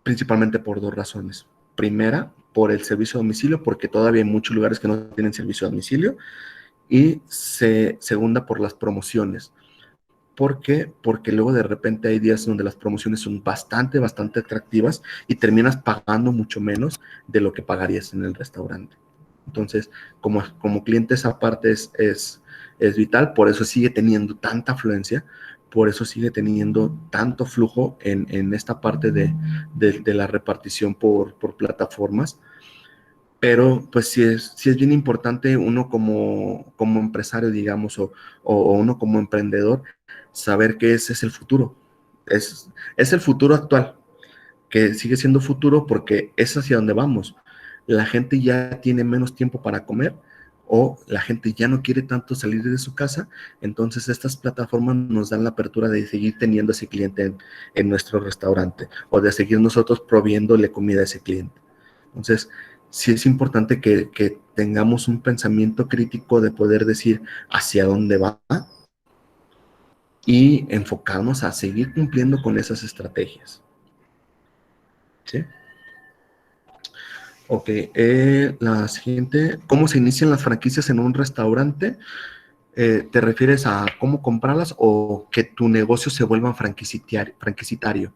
principalmente por 2 razones. Primera, por el servicio a domicilio, porque todavía hay muchos lugares que no tienen servicio a domicilio. Y segunda, por las promociones. ¿Por qué? Porque luego de repente hay días donde las promociones son bastante atractivas y terminas pagando mucho menos de lo que pagarías en el restaurante. Entonces, como cliente esa parte es vital, por eso sigue teniendo tanta afluencia, por eso sigue teniendo tanto flujo en esta parte de la repartición por plataformas. Pero pues sí es bien importante uno como empresario, digamos, o uno como emprendedor, saber que ese es el futuro. Es el futuro actual, que sigue siendo futuro porque es hacia donde vamos. La gente ya tiene menos tiempo para comer o la gente ya no quiere tanto salir de su casa, entonces estas plataformas nos dan la apertura de seguir teniendo ese cliente en nuestro restaurante o de seguir nosotros proviéndole comida a ese cliente. Entonces, sí es importante que tengamos un pensamiento crítico de poder decir hacia dónde va y enfocarnos a seguir cumpliendo con esas estrategias. ¿Sí? Ok, la siguiente, ¿cómo se inician las franquicias en un restaurante? ¿Te refieres a cómo comprarlas o que tu negocio se vuelva franquicitario?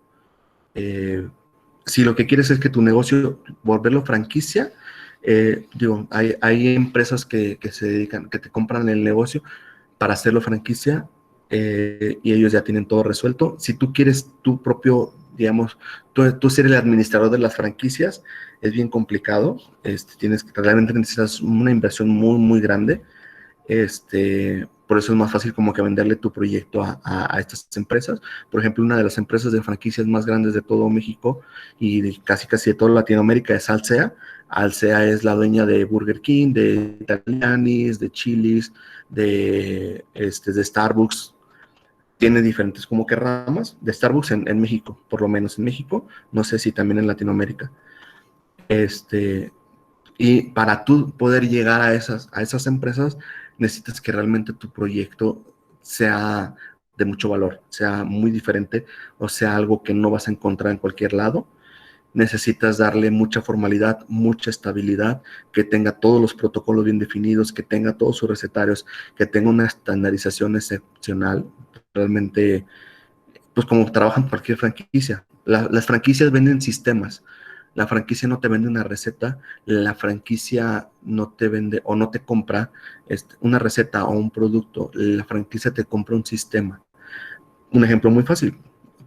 Eh, si lo que quieres es que tu negocio, volverlo franquicia, digo, hay empresas que se dedican, que te compran el negocio para hacerlo franquicia, y ellos ya tienen todo resuelto. Si tú quieres tu propio, digamos, tú ser el administrador de las franquicias, es bien complicado. Realmente necesitas una inversión muy, muy grande. Por eso es más fácil como que venderle tu proyecto a estas empresas. Por ejemplo, una de las empresas de franquicias más grandes de todo México y de casi de toda Latinoamérica es Alsea. Alsea es la dueña de Burger King, de Italianis, de Chili's, de Starbucks. Tiene diferentes como que ramas de Starbucks en México, por lo menos en México. No sé si también en Latinoamérica. Y para tú poder llegar a esas empresas, necesitas que realmente tu proyecto sea de mucho valor, sea muy diferente, o sea algo que no vas a encontrar en cualquier lado. Necesitas darle mucha formalidad, mucha estabilidad, que tenga todos los protocolos bien definidos, que tenga todos sus recetarios, que tenga una estandarización excepcional. Realmente, pues como trabajan cualquier franquicia. Las franquicias venden sistemas. La franquicia no te vende una receta, la franquicia no te vende o no te compra una receta o un producto, la franquicia te compra un sistema. Un ejemplo muy fácil,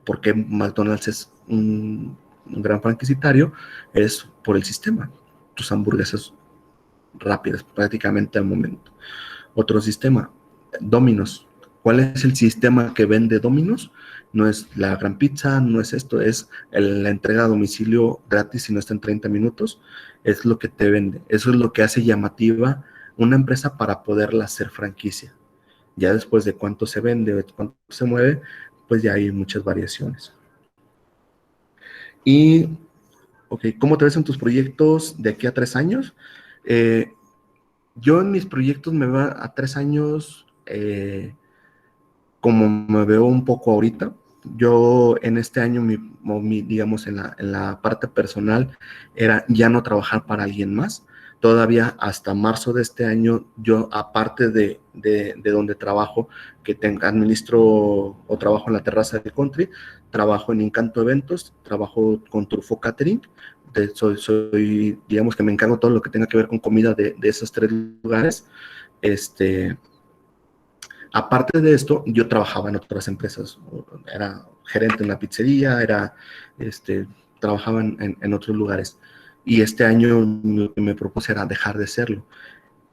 porque McDonald's es un gran franquiciatario, es por el sistema. Tus hamburguesas rápidas, prácticamente al momento. Otro sistema, Domino's. ¿Cuál es el sistema que vende Domino's? No es la gran pizza, no es esto, es la entrega a domicilio gratis si no está en 30 minutos. Es lo que te vende. Eso es lo que hace llamativa una empresa para poderla hacer franquicia. Ya después de cuánto se vende, de cuánto se mueve, pues ya hay muchas variaciones. Y, ok, ¿cómo te ves en tus proyectos de aquí a 3 años? Eh, yo en mis proyectos me veo a 3 años, como me veo un poco ahorita. Yo en este año, digamos, en la parte personal, era ya no trabajar para alguien más. Todavía hasta marzo de este año, yo, aparte de donde trabajo, administro o trabajo en la terraza del country, trabajo en Encanto Eventos, trabajo con Trufo Catering. Digamos que me encargo todo lo que tenga que ver con comida de esos 3 lugares. Este, Aparte de esto, yo trabajaba en otras empresas. Era gerente en la pizzería, trabajaba en otros lugares. Y este año lo que me propuse era dejar de serlo.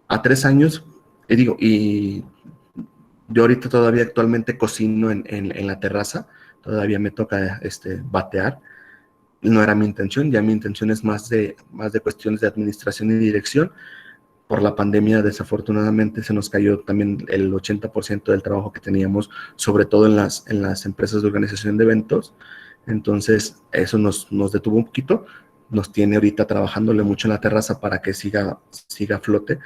A 3 años, y yo ahorita todavía actualmente cocino en la terraza, todavía me toca batear. No era mi intención, ya mi intención es más de cuestiones de administración y dirección. Por la pandemia, desafortunadamente, se nos cayó también el 80% del trabajo que teníamos, sobre todo en las empresas de organización de eventos. Entonces, eso nos detuvo un poquito, nos tiene ahorita trabajándole mucho en la terraza para que siga a flote,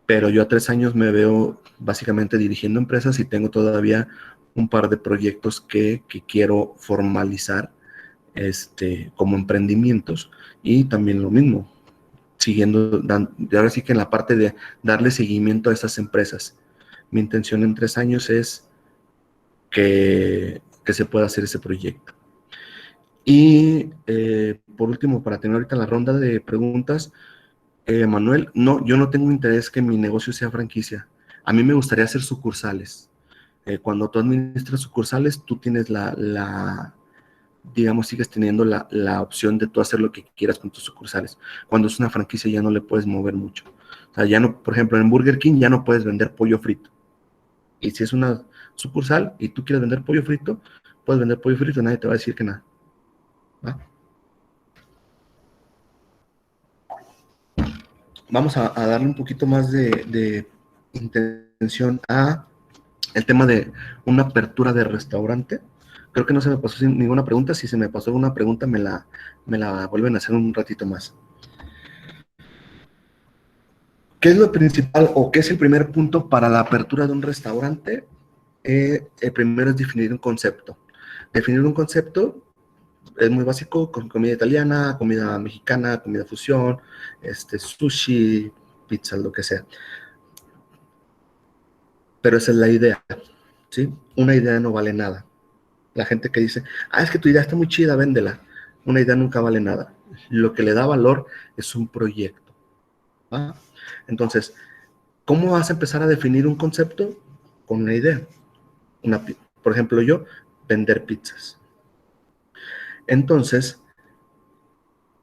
pero yo a 3 años me veo básicamente dirigiendo empresas y tengo todavía un par de proyectos que quiero formalizar como emprendimientos, y también lo mismo, siguiendo, ahora sí que en la parte de darle seguimiento a esas empresas. Mi intención en 3 años es que se pueda hacer ese proyecto. Y por último, para tener ahorita la ronda de preguntas, Manuel, no, yo no tengo interés que mi negocio sea franquicia. A mí me gustaría hacer sucursales. Cuando tú administras sucursales, tú tienes digamos, sigues teniendo la opción de tú hacer lo que quieras con tus sucursales. Cuando es una franquicia ya no le puedes mover mucho. O sea, ya no, por ejemplo, en Burger King ya no puedes vender pollo frito. Y si es una sucursal y tú quieres vender pollo frito, puedes vender pollo frito y nadie te va a decir que nada. ¿Va? Vamos a darle un poquito más de intención a el tema de una apertura de restaurante. Creo que no se me pasó ninguna pregunta. Si se me pasó alguna pregunta, me la vuelven a hacer un ratito más. ¿Qué es lo principal o qué es el primer punto para la apertura de un restaurante? El primero es definir un concepto. Definir un concepto es muy básico, con comida italiana, comida mexicana, comida fusión, sushi, pizza, lo que sea. Pero esa es la idea, ¿sí? Una idea no vale nada. La gente que dice, es que tu idea está muy chida, véndela. una idea nunca vale nada. Lo que le da valor es un proyecto. ¿Va? Entonces, ¿cómo vas a empezar a definir un concepto? Con una idea. Por ejemplo, yo, vender pizzas. Entonces,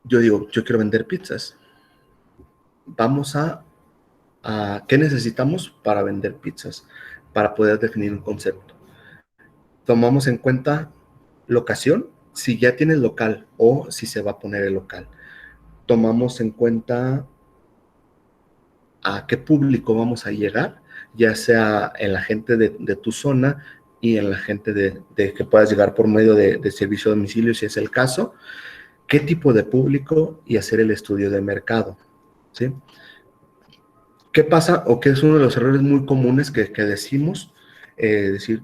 yo digo, yo quiero vender pizzas. Vamos a ¿qué necesitamos para vender pizzas? Para poder definir un concepto. Tomamos en cuenta locación, si ya tienes local o si se va a poner el local. Tomamos en cuenta a qué público vamos a llegar, ya sea en la gente de tu zona y en la gente de que puedas llegar por medio de servicio a domicilio, si es el caso, qué tipo de público y hacer el estudio de mercado, ¿sí? ¿Qué pasa o qué es uno de los errores muy comunes que decimos? Decir,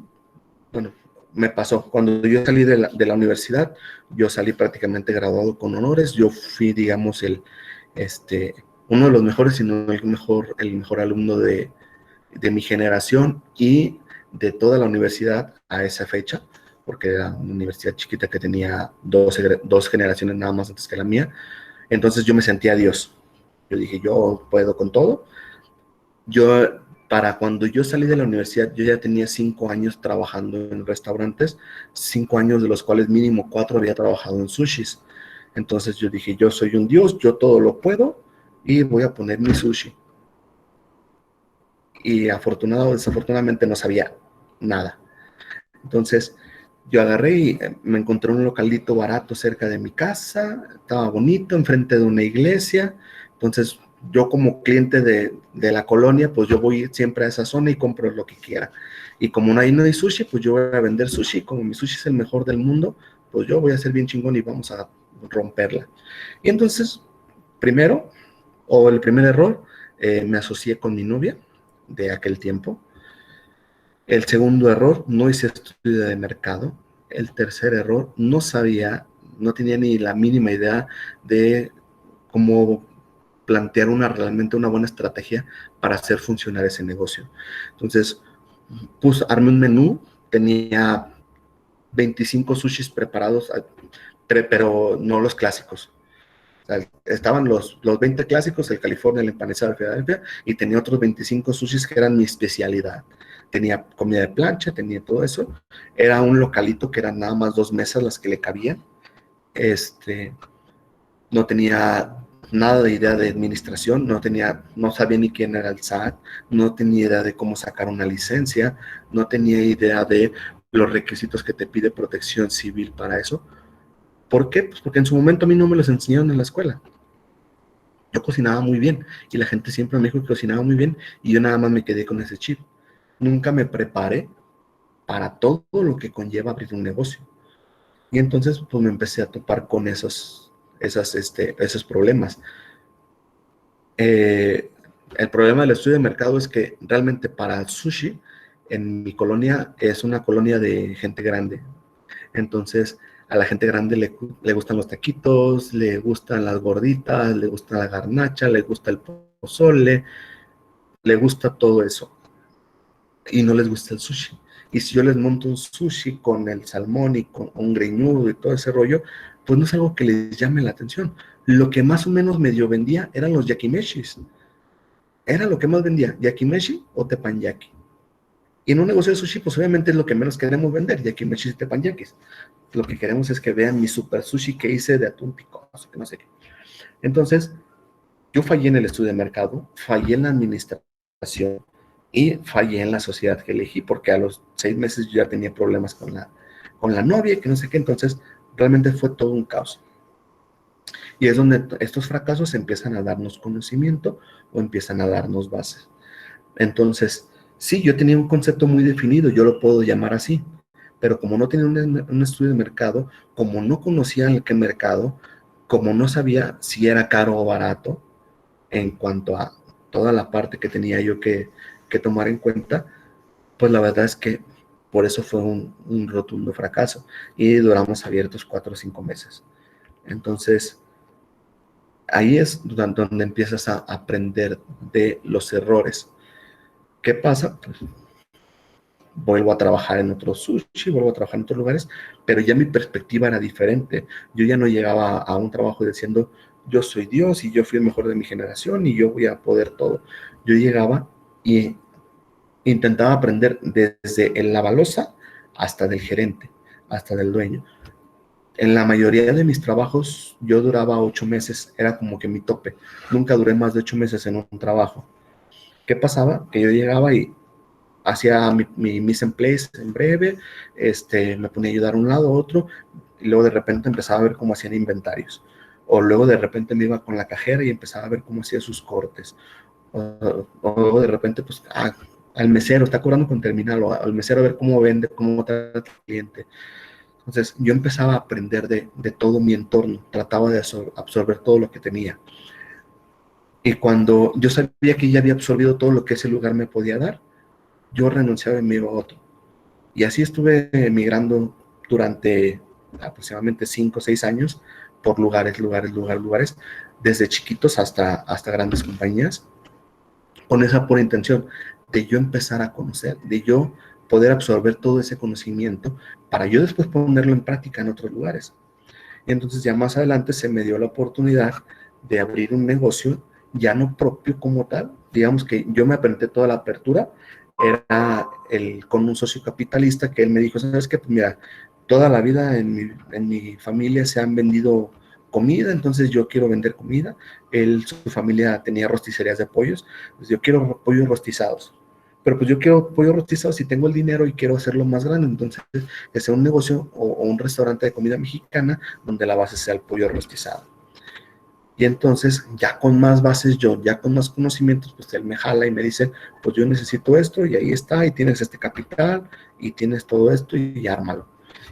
bueno, me pasó, cuando yo salí de la universidad, yo salí prácticamente graduado con honores, yo fui, digamos, uno de los mejores, si no el mejor alumno de mi generación y de toda la universidad a esa fecha, porque era una universidad chiquita que tenía dos generaciones nada más antes que la mía. Entonces yo me sentía Dios. Yo dije, yo puedo con todo. Para cuando yo salí de la universidad, yo ya tenía 5 años trabajando en restaurantes, 5 años de los cuales mínimo 4 había trabajado en sushis. Entonces yo dije, yo soy un Dios, yo todo lo puedo y voy a poner mi sushi. Y afortunado o desafortunadamente no sabía nada. Entonces yo agarré y me encontré un localito barato cerca de mi casa, estaba bonito, enfrente de una iglesia. Entonces yo como cliente de la colonia, pues yo voy siempre a esa zona y compro lo que quiera. Y como ahí no hay sushi, pues yo voy a vender sushi. Como mi sushi es el mejor del mundo, pues yo voy a ser bien chingón y vamos a romperla. Y entonces, el primer error, me asocié con mi novia de aquel tiempo. El segundo error, no hice estudio de mercado. El tercer error, no tenía ni la mínima idea de cómo plantear realmente una buena estrategia para hacer funcionar ese negocio. Entonces, armé un menú, tenía 25 sushis preparados, pero no los clásicos. O sea, estaban los 20 clásicos, el California, el empanizado de Filadelfia, y tenía otros 25 sushis que eran mi especialidad. Tenía comida de plancha, tenía todo eso. Era un localito que eran nada más 2 mesas las que le cabían. No tenía nada de idea de administración, no sabía ni quién era el SAT, no tenía idea de cómo sacar una licencia, no tenía idea de los requisitos que te pide Protección Civil para eso. ¿Por qué? Pues porque en su momento a mí no me los enseñaron en la escuela. Yo cocinaba muy bien y la gente siempre me dijo que cocinaba muy bien y yo nada más me quedé con ese chip. Nunca me preparé para todo lo que conlleva abrir un negocio. Y entonces pues me empecé a topar con esos problemas. El problema del estudio de mercado es que realmente para el sushi, en mi colonia es una colonia de gente grande. Entonces, a la gente grande le gustan los taquitos, le gustan las gorditas, le gusta la garnacha, le gusta el pozole, le gusta todo eso. Y no les gusta el sushi. Y si yo les monto un sushi con el salmón y con un greñudo y todo ese rollo, pues no es algo que les llame la atención. Lo que más o menos medio vendía eran los yakimeshis. Era lo que más vendía, yakimeshi o teppanyaki. Y en un negocio de sushi, pues obviamente es lo que menos queremos vender, yakimeshi y teppanyakis. Lo que queremos es que vean mi super sushi que hice de atún picoso, que no sé qué. Entonces, yo fallé en el estudio de mercado, fallé en la administración y fallé en la sociedad que elegí, porque a los 6 meses yo ya tenía problemas con la novia, que no sé qué. Entonces, realmente fue todo un caos. Y es donde estos fracasos empiezan a darnos conocimiento o empiezan a darnos bases. Entonces, sí, yo tenía un concepto muy definido, yo lo puedo llamar así, pero como no tenía un estudio de mercado, como no conocía el qué mercado, como no sabía si era caro o barato, en cuanto a toda la parte que tenía yo que tomar en cuenta, pues la verdad es que por eso fue un rotundo fracaso y duramos abiertos 4 o 5 meses. Entonces, ahí es donde empiezas a aprender de los errores. ¿Qué pasa? Pues, vuelvo a trabajar en otro sushi, vuelvo a trabajar en otros lugares, pero ya mi perspectiva era diferente. Yo ya no llegaba a un trabajo diciendo, yo soy Dios y yo fui el mejor de mi generación y yo voy a poder todo. Yo llegaba y intentaba aprender desde el lavaloza hasta del gerente, hasta del dueño. En la mayoría de mis trabajos yo duraba 8 meses, era como que mi tope. Nunca duré más de 8 meses en un trabajo. ¿Qué pasaba? Que yo llegaba y hacía mi mise en place en breve, me ponía a ayudar a un lado a otro, y luego de repente empezaba a ver cómo hacían inventarios. O luego de repente me iba con la cajera y empezaba a ver cómo hacía sus cortes. O luego de repente, pues, al mesero, está cobrando con terminal, o al mesero a ver cómo vende, cómo trata al cliente. Entonces, yo empezaba a aprender de todo mi entorno, trataba de absorber todo lo que tenía. Y cuando yo sabía que ya había absorbido todo lo que ese lugar me podía dar, yo renunciaba y me iba a otro. Y así estuve migrando durante aproximadamente 5 o 6 años por lugares, desde chiquitos hasta grandes compañías, con esa pura intención de yo empezar a conocer, de yo poder absorber todo ese conocimiento para yo después ponerlo en práctica en otros lugares. Y entonces ya más adelante se me dio la oportunidad de abrir un negocio ya no propio como tal. Digamos que yo me aprendí toda la apertura, era con un socio capitalista que él me dijo, ¿sabes qué? Pues mira, toda la vida en mi familia se han vendido comida, entonces yo quiero vender comida. Su familia tenía rosticerías de pollos, pues yo quiero pollos rostizados. Pero pues yo quiero pollos rostizados si tengo el dinero y quiero hacerlo más grande, entonces que sea un negocio o un restaurante de comida mexicana donde la base sea el pollo rostizado. Y entonces, ya con más bases yo, ya con más conocimientos, pues él me jala y me dice, pues yo necesito esto y ahí está, y tienes este capital y tienes todo esto y ármalo.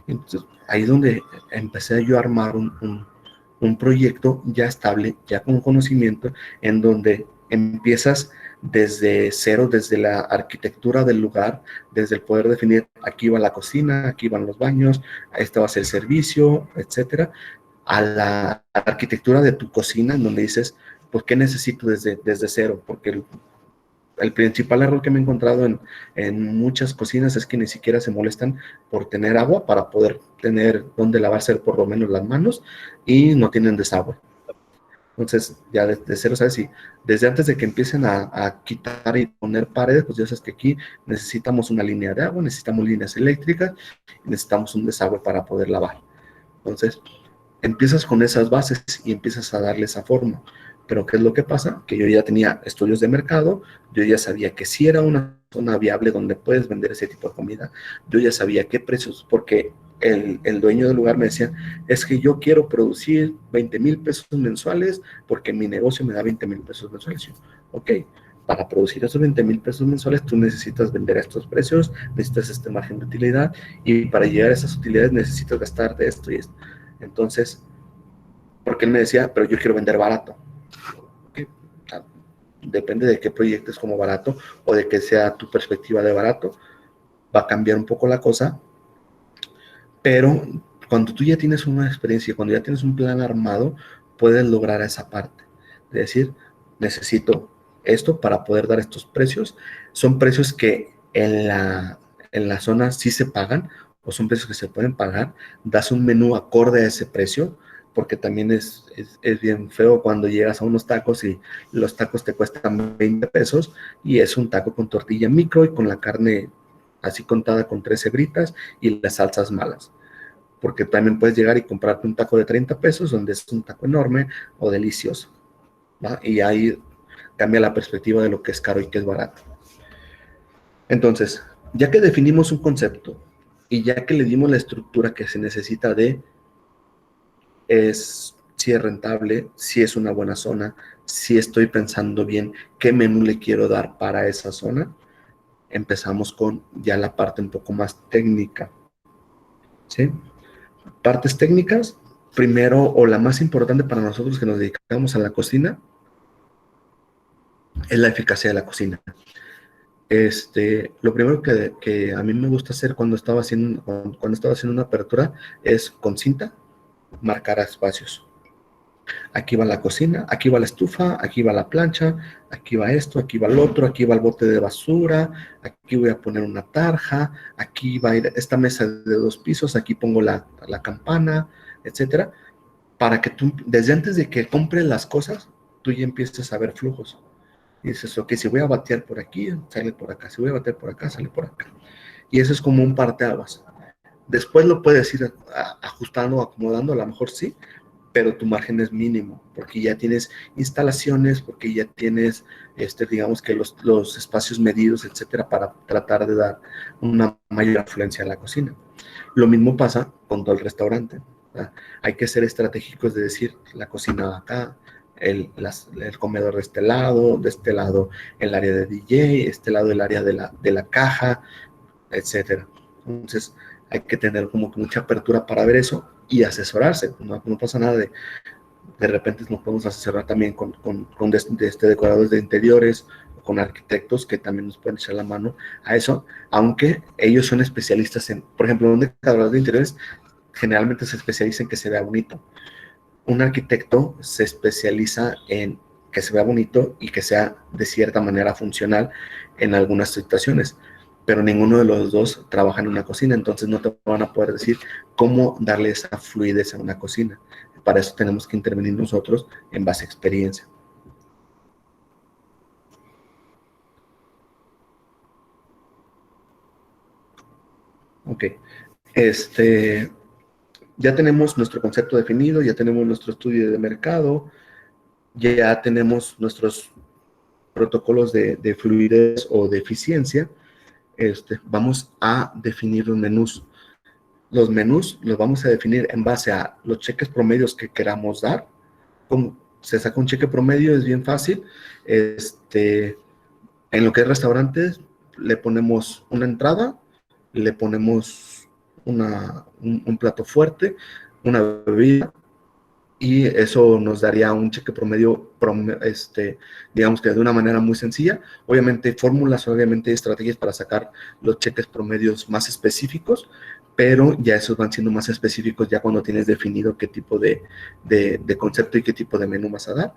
Entonces, ahí es donde empecé yo a armar un proyecto ya estable, ya con conocimiento, en donde empiezas desde cero, desde la arquitectura del lugar, desde el poder definir, aquí va la cocina, aquí van los baños, este va a ser el servicio, etcétera, a la arquitectura de tu cocina, en donde dices, pues, ¿qué necesito desde cero? Porque el principal error que me he encontrado en muchas cocinas es que ni siquiera se molestan por tener agua para poder tener donde lavarse por lo menos las manos y no tienen desagüe. Entonces, ya desde cero, ¿sabes? Y desde antes de que empiecen a quitar y poner paredes, pues ya sabes que aquí necesitamos una línea de agua, necesitamos líneas eléctricas, y necesitamos un desagüe para poder lavar. Entonces, empiezas con esas bases y empiezas a darle esa forma. Pero ¿qué es lo que pasa? Que yo ya tenía estudios de mercado, yo ya sabía que si era una zona viable donde puedes vender ese tipo de comida, yo ya sabía qué precios, porque el dueño del lugar me decía, es que yo quiero producir 20,000 pesos mensuales porque mi negocio me da 20,000 pesos mensuales. Yo, ok, para producir esos 20,000 pesos mensuales tú necesitas vender a estos precios, necesitas este margen de utilidad y para llegar a esas utilidades necesitas gastar de esto y esto. Entonces, porque él me decía, pero yo quiero vender barato. Okay. Depende de qué proyectes como barato o de que sea tu perspectiva de barato, va a cambiar un poco la cosa, pero cuando tú ya tienes una experiencia, cuando ya tienes un plan armado, puedes lograr esa parte. De decir, necesito esto para poder dar estos precios. Son precios que en la zona sí se pagan o son precios que se pueden pagar. Das un menú acorde a ese precio, porque también es bien feo cuando llegas a unos tacos y los tacos te cuestan 20 pesos y es un taco con tortilla micro y con la carne así contada con 3 hebritas y las salsas malas. Porque también puedes llegar y comprarte un taco de 30 pesos donde es un taco enorme o delicioso, ¿va? Y ahí cambia la perspectiva de lo que es caro y qué es barato. Entonces, ya que definimos un concepto y ya que le dimos la estructura que se necesita si es rentable, si es una buena zona, si estoy pensando bien qué menú le quiero dar para esa zona, empezamos con ya la parte un poco más técnica, ¿sí? Partes técnicas, primero o la más importante para nosotros que nos dedicamos a la cocina, es la eficacia de la cocina. Lo primero que a mí me gusta hacer cuando estaba haciendo una apertura es con cinta marcar espacios. Aquí va la cocina, aquí va la estufa, aquí va la plancha, aquí va esto, aquí va el otro, aquí va el bote de basura, aquí voy a poner una tarja, aquí va a ir esta mesa de 2 pisos, aquí pongo la campana, etcétera, para que tú, desde antes de que compres las cosas, tú ya empieces a ver flujos. Y dices, ok, si voy a batear por aquí, sale por acá, si voy a batear por acá, sale por acá. Y eso es como un parteaguas. Después lo puedes ir ajustando, acomodando, a lo mejor sí, pero tu margen es mínimo, porque ya tienes instalaciones, porque ya tienes, digamos que los espacios medidos, etcétera, para tratar de dar una mayor afluencia a la cocina. Lo mismo pasa con todo el restaurante. ¿Verdad? Hay que ser estratégicos de decir, la cocina va acá, el comedor de este lado el área de DJ, este lado el área de la caja, etcétera. Entonces, hay que tener como que mucha apertura para ver eso y asesorarse. No pasa nada de repente nos podemos asesorar también con decoradores de interiores o con arquitectos que también nos pueden echar la mano a eso, aunque ellos son especialistas en, por ejemplo, un decorador de interiores generalmente se especializa en que se vea bonito. Un arquitecto se especializa en que se vea bonito y que sea de cierta manera funcional en algunas situaciones, pero ninguno de los dos trabaja en una cocina, entonces no te van a poder decir cómo darle esa fluidez a una cocina. Para eso tenemos que intervenir nosotros en base a experiencia. Ok, ya tenemos nuestro concepto definido, ya tenemos nuestro estudio de mercado, ya tenemos nuestros protocolos de fluidez o de eficiencia. Vamos a definir los menús. Los menús los vamos a definir en base a los cheques promedios que queramos dar. Como se saca un cheque promedio, es bien fácil. En lo que es restaurantes, le ponemos una entrada, le ponemos un plato fuerte, una bebida, y eso nos daría un cheque promedio, digamos que de una manera muy sencilla. Obviamente fórmulas, obviamente estrategias para sacar los cheques promedios más específicos, pero ya esos van siendo más específicos ya cuando tienes definido qué tipo de concepto y qué tipo de menú vas a dar.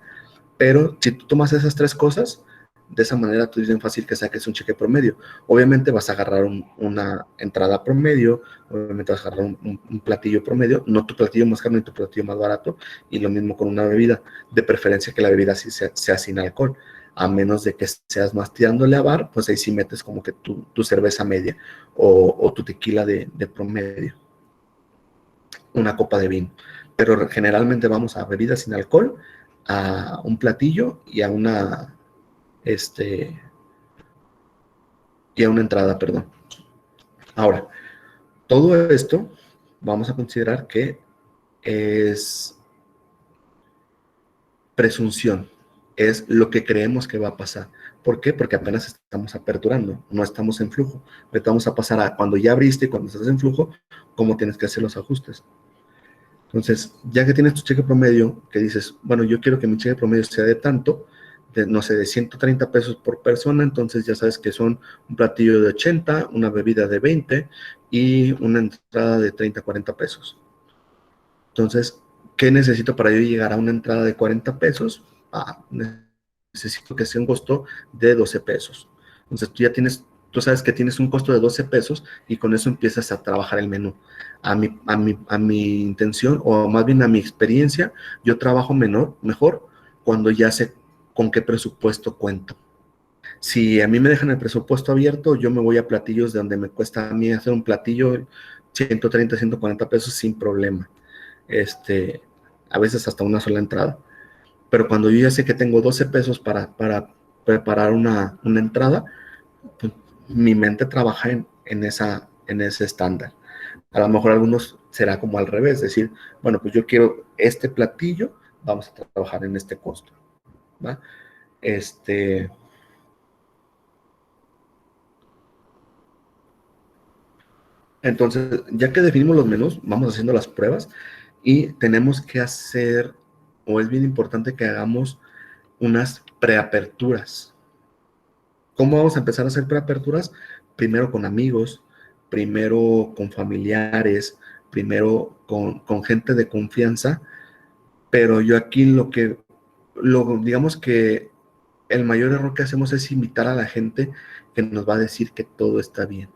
Pero si tú tomas esas 3 cosas, de esa manera tú es bien fácil que saques un cheque promedio. Obviamente vas a agarrar una entrada promedio, obviamente vas a agarrar un platillo promedio, no tu platillo más caro ni tu platillo más barato, y lo mismo con una bebida, de preferencia que la bebida sí sea sin alcohol, a menos de que seas más tirándole a bar, pues ahí sí metes como que tu cerveza media o tu tequila de promedio, una copa de vino. Pero generalmente vamos a bebidas sin alcohol, a un platillo este, y a una entrada, perdón. Ahora, todo esto vamos a considerar que es presunción, es lo que creemos que va a pasar. ¿Por qué? Porque apenas estamos aperturando, no estamos en flujo. Ahorita vamos a pasar a cuando ya abriste, cuando estás en flujo, cómo tienes que hacer los ajustes. Entonces, ya que tienes tu cheque promedio, que dices, bueno, yo quiero que mi cheque promedio sea de tanto, no sé, de 130 pesos por persona, entonces ya sabes que son un platillo de 80, una bebida de 20 y una entrada de 30, 40 pesos. Entonces, ¿qué necesito para yo llegar a una entrada de 40 pesos? Necesito que sea un costo de 12 pesos. Entonces, tú sabes que tienes un costo de 12 pesos y con eso empiezas a trabajar el menú. A mi intención, o más bien a mi experiencia, yo trabajo mejor cuando ya sé con qué presupuesto cuento. Si a mí me dejan el presupuesto abierto, yo me voy a platillos de donde me cuesta a mí hacer un platillo 130, 140 pesos sin problema. este, a veces hasta una sola entrada. Pero cuando yo ya sé que tengo 12 pesos para preparar una entrada, pues, mi mente trabaja en ese estándar. A lo mejor algunos será como al revés, decir, bueno, pues yo quiero este platillo, vamos a trabajar en este costo. ¿Va? Entonces, ya que definimos los menús, vamos haciendo las pruebas y tenemos que hacer, o es bien importante que hagamos unas preaperturas. ¿Cómo vamos a empezar a hacer preaperturas? Primero con amigos, primero con familiares, primero con gente de confianza, Pero yo aquí digamos que el mayor error que hacemos es invitar a la gente que nos va a decir que todo está bien,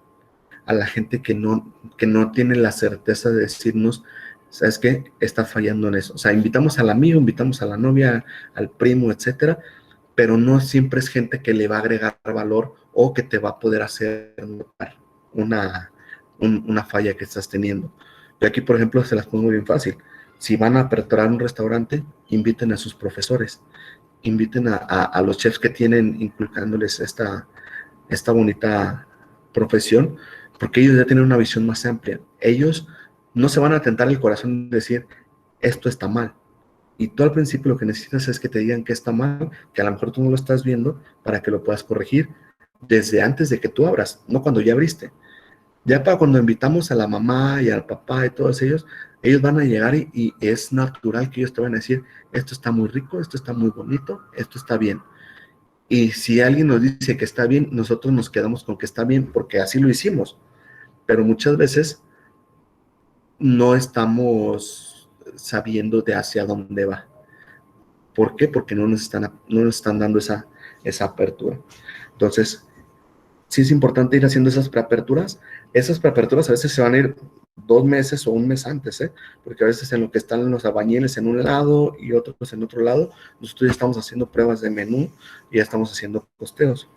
a la gente que no tiene la certeza de decirnos, ¿sabes qué? Está fallando en eso. O sea, invitamos al amigo, invitamos a la novia, al primo, etcétera, pero no siempre es gente que le va a agregar valor o que te va a poder hacer notar una falla que estás teniendo. Yo aquí, por ejemplo, se las pongo bien fácil. Si van a aperturar un restaurante, inviten a sus profesores, inviten a los chefs que tienen, inculcándoles esta bonita profesión, porque ellos ya tienen una visión más amplia. Ellos no se van a tentar el corazón de decir, esto está mal. Y tú al principio lo que necesitas es que te digan que está mal, que a lo mejor tú no lo estás viendo, para que lo puedas corregir desde antes de que tú abras, no cuando ya abriste. Ya para cuando invitamos a la mamá y al papá y todos ellos van a llegar y es natural que ellos te van a decir, esto está muy rico, esto está muy bonito, esto está bien. Y si alguien nos dice que está bien, nosotros nos quedamos con que está bien porque así lo hicimos. Pero muchas veces no estamos sabiendo de hacia dónde va. ¿Por qué? Porque no nos están dando esa apertura. Entonces, sí es importante ir haciendo esas preaperturas. Esas preaperturas a veces se van a ir 2 meses o un mes antes, ¿eh? Porque a veces en lo que están los albañiles en un lado y otros en otro lado, nosotros ya estamos haciendo pruebas de menú y ya estamos haciendo posteos,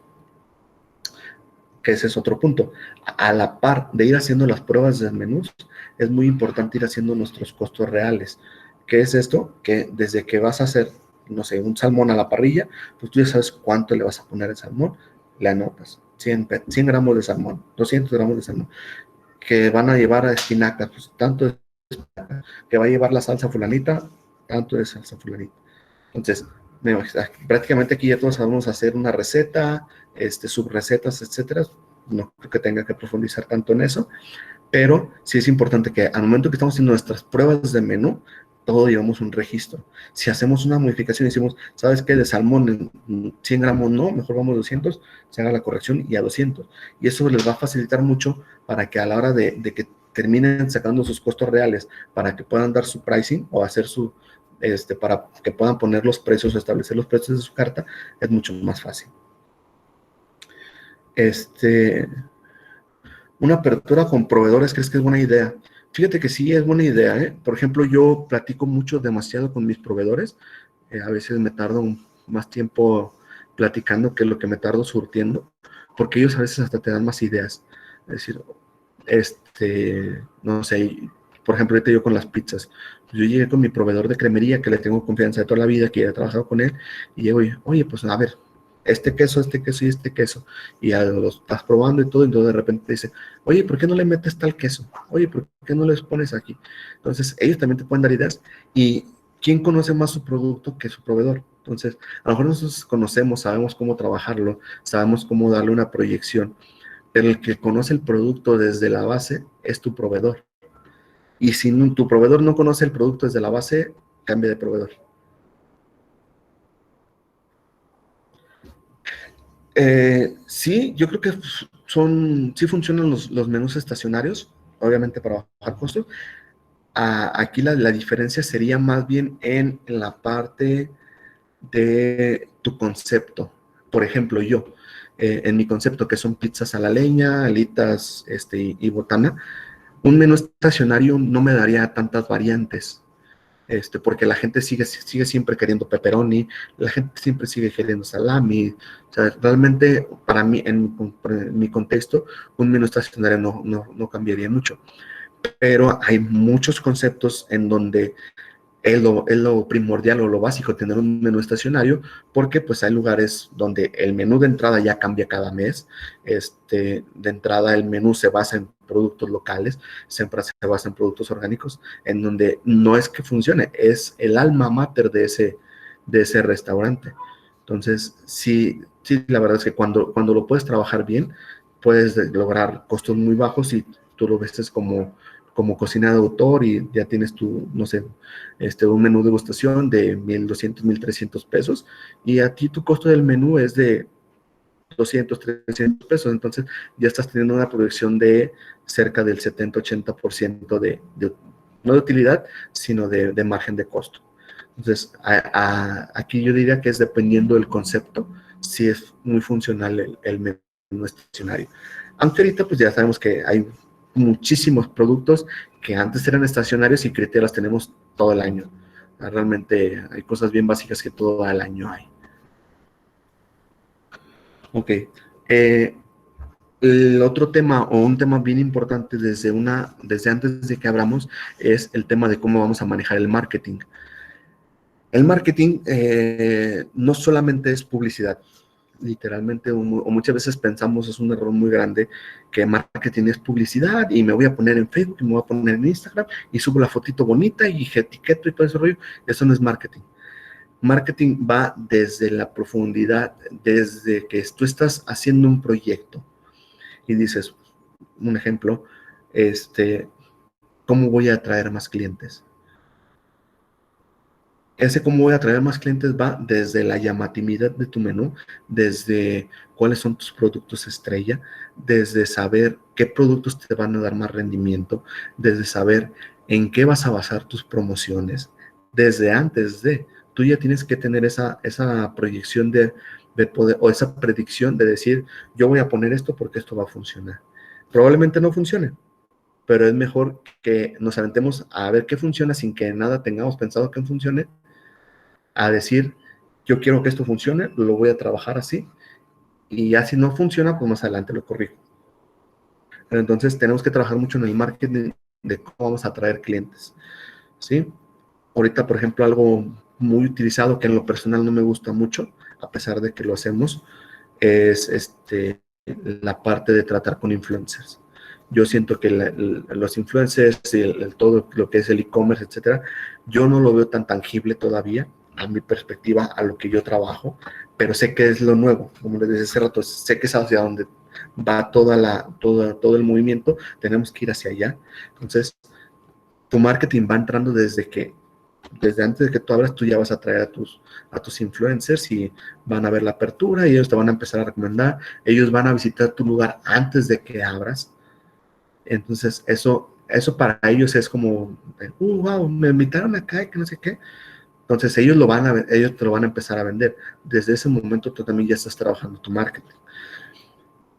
que ese es otro punto. A la par de ir haciendo las pruebas de menús, es muy importante ir haciendo nuestros costos reales. ¿Qué es esto? Que desde que vas a hacer, no sé, un salmón a la parrilla, pues tú ya sabes cuánto le vas a poner el salmón, le anotas. 100 gramos de salmón, 200 gramos de salmón, que van a llevar a espinacas, pues tanto de espinaca, que va a llevar la salsa fulanita, tanto de salsa fulanita. Entonces, prácticamente aquí ya todos sabemos hacer una receta, subrecetas, etcétera. No creo que tenga que profundizar tanto en eso, pero sí es importante que al momento que estamos haciendo nuestras pruebas de menú, todo llevamos un registro. Si hacemos una modificación y decimos, ¿sabes qué? De salmón en 100 gramos no, mejor vamos a 200, se haga la corrección y a 200. Y eso les va a facilitar mucho para que a la hora de que terminen sacando sus costos reales, para que puedan dar su pricing o hacer para que puedan poner los precios o establecer los precios de su carta, es mucho más fácil. Una apertura con proveedores, ¿crees que es buena idea? Fíjate que sí es buena idea, ¿eh? Por ejemplo, yo platico demasiado con mis proveedores. A veces me tardo más tiempo platicando que lo que me tardo surtiendo, porque ellos a veces hasta te dan más ideas. Es decir, no sé, por ejemplo, ahorita yo con las pizzas. Yo llegué con mi proveedor de cremería, que le tengo confianza de toda la vida, que ya he trabajado con él, y llego y, oye, pues a ver, este queso y este queso, y ya lo estás probando y todo, y entonces de repente te dice, oye, ¿por qué no le metes tal queso? Oye, ¿por qué no les pones aquí? Entonces, ellos también te pueden dar ideas, y ¿quién conoce más su producto que su proveedor? Entonces, a lo mejor nosotros conocemos, sabemos cómo trabajarlo, sabemos cómo darle una proyección, pero el que conoce el producto desde la base es tu proveedor. Y si tu proveedor no conoce el producto desde la base, cambia de proveedor. Sí, yo creo que sí funcionan los menús estacionarios, obviamente para bajar costos. Aquí la diferencia sería más bien en la parte de tu concepto. Por ejemplo, yo, en mi concepto, que son pizzas a la leña, alitas y botana, un menú estacionario no me daría tantas variantes. Porque la gente sigue siempre queriendo pepperoni, la gente siempre sigue queriendo salami. O sea, realmente para mí, en mi contexto, un menú estacionario no cambiaría mucho. Pero hay muchos conceptos en donde es lo primordial o lo básico tener un menú estacionario, porque pues hay lugares donde el menú de entrada ya cambia cada mes. De entrada el menú se basa en productos locales, siempre se basa en productos orgánicos, en donde no es que funcione, es el alma mater de ese restaurante. Entonces, sí, la verdad es que cuando lo puedes trabajar bien, puedes lograr costos muy bajos y tú lo ves como cocina de autor y ya tienes tu, no sé, un menú de degustación de 1,200, 1,300 pesos, y a ti tu costo del menú es de 200, 300 pesos, entonces ya estás teniendo una proyección de cerca del 70, 80% no de utilidad, sino de margen de costo. Entonces, aquí yo diría que es dependiendo del concepto, si es muy funcional el menú estacionario. Aunque ahorita pues ya sabemos que hay muchísimos productos que antes eran estacionarios y que ahorita las tenemos todo el año. Realmente hay cosas bien básicas que todo el año hay. Ok. El otro tema o un tema bien importante desde antes de que abramos es el tema de cómo vamos a manejar el marketing. El marketing no solamente es publicidad, literalmente, o muchas veces pensamos, es un error muy grande, que marketing es publicidad y me voy a poner en Facebook y me voy a poner en Instagram y subo la fotito bonita y etiqueto y todo ese rollo. Eso no es marketing. Marketing va desde la profundidad, desde que tú estás haciendo un proyecto y dices, un ejemplo, ¿cómo voy a atraer más clientes? Ese cómo voy a atraer más clientes va desde la llamatividad de tu menú, desde cuáles son tus productos estrella, desde saber qué productos te van a dar más rendimiento, desde saber en qué vas a basar tus promociones, desde antes de, tú ya tienes que tener esa proyección de poder, o esa predicción de decir, yo voy a poner esto porque esto va a funcionar. Probablemente no funcione, pero es mejor que nos aventemos a ver qué funciona sin que nada tengamos pensado que funcione, a decir, yo quiero que esto funcione, lo voy a trabajar así, y ya si no funciona, pues más adelante lo corrijo. Pero entonces tenemos que trabajar mucho en el marketing de cómo vamos a atraer clientes, ¿sí? Ahorita, por ejemplo, algo muy utilizado que en lo personal no me gusta mucho, a pesar de que lo hacemos, es la parte de tratar con influencers. Yo siento que los influencers y todo lo que es el e-commerce, etcétera, yo no lo veo tan tangible todavía, a mi perspectiva, a lo que yo trabajo, pero sé que es lo nuevo, como les decía hace rato, sé que es hacia donde va todo el movimiento, tenemos que ir hacia allá. Entonces, tu marketing va entrando desde antes de que tú abras, tú ya vas a traer a tus influencers y van a ver la apertura y ellos te van a empezar a recomendar, ellos van a visitar tu lugar antes de que abras. Entonces, eso para ellos es como, wow, me invitaron acá y que no sé qué. Entonces, ellos te lo van a empezar a vender. Desde ese momento tú también ya estás trabajando tu marketing.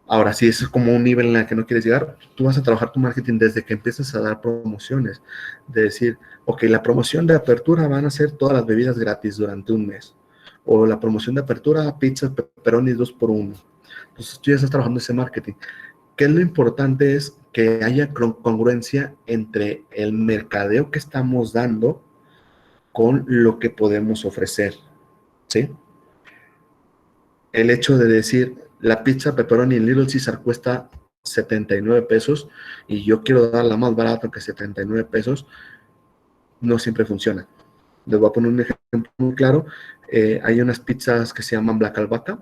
Ahora, si eso es como un nivel en el que no quieres llegar, tú vas a trabajar tu marketing desde que empiezas a dar promociones. De decir, ok, la promoción de apertura van a ser todas las bebidas gratis durante un mes. O la promoción de apertura, pizza, pepperoni 2x1. Entonces tú ya estás trabajando ese marketing. ¿Qué es lo importante? Es que haya congruencia entre el mercadeo que estamos dando con lo que podemos ofrecer, ¿sí? El hecho de decir, la pizza pepperoni en Little Caesar cuesta 79 pesos y yo quiero darla más barata que 79 pesos, no siempre funciona. Les voy a poner un ejemplo muy claro. Hay unas pizzas que se llaman Black Albahaca.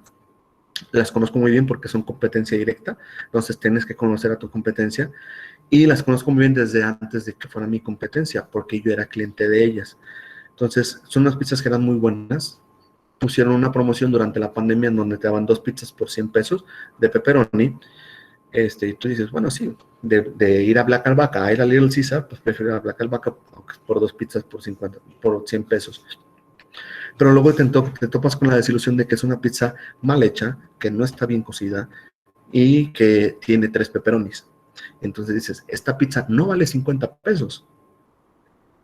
Las conozco muy bien porque son competencia directa. Entonces tienes que conocer a tu competencia. Y las conozco muy bien desde antes de que fuera mi competencia, porque yo era cliente de ellas. Entonces, son unas pizzas que eran muy buenas. Pusieron una promoción durante la pandemia en donde te daban 2 pizzas por 100 pesos de pepperoni. Y tú dices, bueno, sí, de ir a Black Albahaca a ir a Little Caesar, pues prefiero ir a Black Albahaca por 2 pizzas por 100 pesos. Pero luego te topas con la desilusión de que es una pizza mal hecha, que no está bien cocida y que tiene 3 pepperonis. Entonces dices, esta pizza no vale 50 pesos.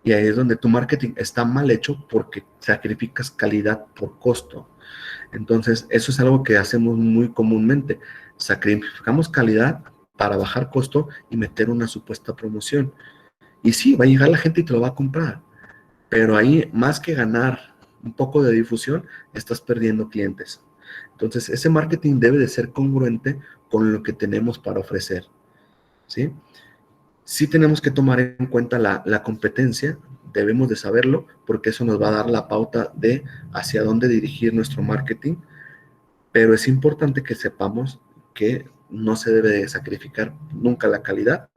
Y ahí es donde tu marketing está mal hecho porque sacrificas calidad por costo. Entonces, eso es algo que hacemos muy comúnmente. Sacrificamos calidad para bajar costo y meter una supuesta promoción. Y sí, va a llegar la gente y te lo va a comprar. Pero ahí, más que ganar un poco de difusión, estás perdiendo clientes. Entonces, ese marketing debe de ser congruente con lo que tenemos para ofrecer, ¿sí? Sí tenemos que tomar en cuenta la competencia, debemos de saberlo, porque eso nos va a dar la pauta de hacia dónde dirigir nuestro marketing, pero es importante que sepamos que no se debe de sacrificar nunca la calidad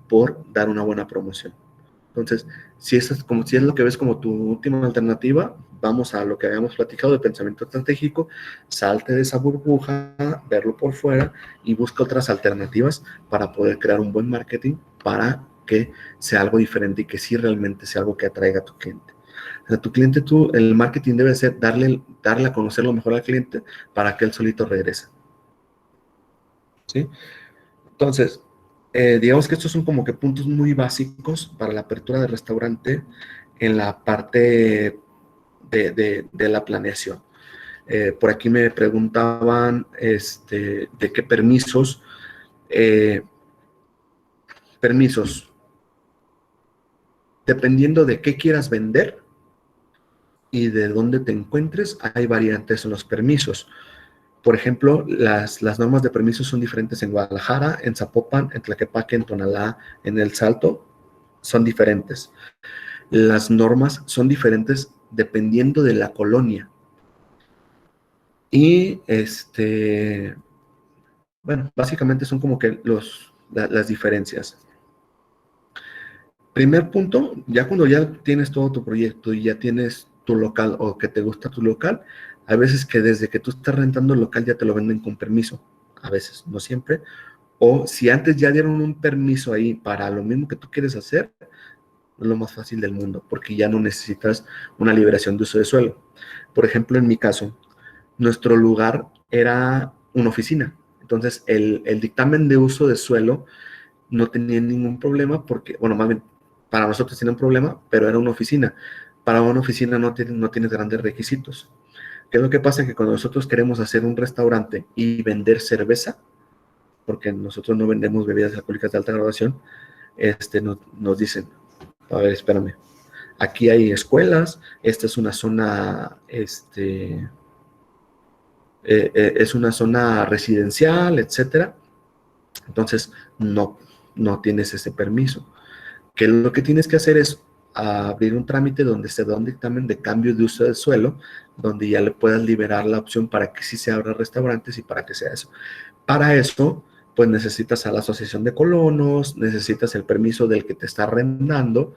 por dar una buena promoción. Entonces, si es lo que ves como tu última alternativa, vamos a lo que habíamos platicado de pensamiento estratégico, salte de esa burbuja, verlo por fuera y busca otras alternativas para poder crear un buen marketing para que sea algo diferente y que sí realmente sea algo que atraiga a tu cliente. O sea, tu cliente, el marketing debe ser darle a conocer lo mejor al cliente para que él solito regrese. ¿Sí? Entonces, digamos que estos son como que puntos muy básicos para la apertura de restaurante en la parte de la planeación. Por aquí me preguntaban de qué permisos. Permisos. Dependiendo de qué quieras vender y de dónde te encuentres, hay variantes en los permisos. Por ejemplo, las normas de permisos son diferentes en Guadalajara, en Zapopan, en Tlaquepaque, en Tonalá, en El Salto, son diferentes. Las normas son diferentes dependiendo de la colonia. Y bueno, básicamente son como que las diferencias. Primer punto, ya cuando ya tienes todo tu proyecto y ya tienes tu local o que te gusta tu local, a veces que desde que tú estás rentando el local ya te lo venden con permiso, a veces, no siempre. O si antes ya dieron un permiso ahí para lo mismo que tú quieres hacer, es lo más fácil del mundo, porque ya no necesitas una liberación de uso de suelo. Por ejemplo, en mi caso, nuestro lugar era una oficina. Entonces, el dictamen de uso de suelo no tenía ningún problema porque, bueno, más bien, para nosotros tenía un problema, pero era una oficina. Para una oficina no tienes grandes requisitos. ¿Qué es lo que pasa? Que cuando nosotros queremos hacer un restaurante y vender cerveza, porque nosotros no vendemos bebidas alcohólicas de alta graduación, nos dicen, a ver, espérame, aquí hay escuelas, esta es una zona, es una zona residencial, etcétera. Entonces, no tienes ese permiso. Que lo que tienes que hacer es abrir un trámite donde se da un dictamen de cambio de uso del suelo, donde ya le puedas liberar la opción para que sí se abran restaurantes y para que sea eso. Para eso, pues necesitas a la asociación de colonos, necesitas el permiso del que te está arrendando,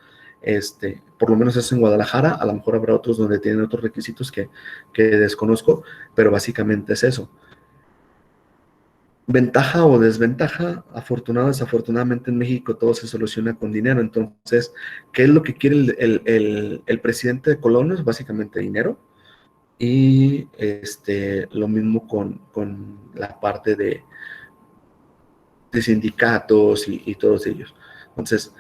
por lo menos eso en Guadalajara, a lo mejor habrá otros donde tienen otros requisitos que desconozco, pero básicamente es eso. Ventaja o desventaja, afortunado o desafortunadamente en México todo se soluciona con dinero. Entonces, ¿qué es lo que quiere el presidente de Colonos? Básicamente dinero. Y lo mismo con la parte de sindicatos y todos ellos. Entonces,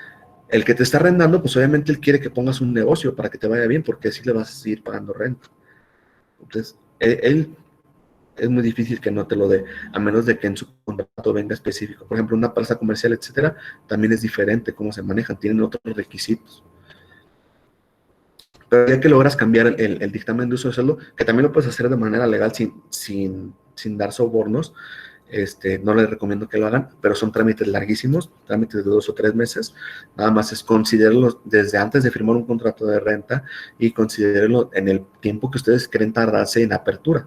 el que te está arrendando, pues obviamente él quiere que pongas un negocio para que te vaya bien, porque así le vas a seguir pagando renta. Entonces, él es muy difícil que no te lo dé, a menos de que en su contrato venga específico. Por ejemplo, una plaza comercial, etcétera, también es diferente cómo se manejan, tienen otros requisitos. Pero ya que logras cambiar el dictamen de uso de suelo, que también lo puedes hacer de manera legal sin dar sobornos, no les recomiendo que lo hagan, pero son trámites larguísimos, trámites de 2 o 3 meses. Nada más es considerarlo desde antes de firmar un contrato de renta y considerarlo en el tiempo que ustedes quieren tardarse en apertura.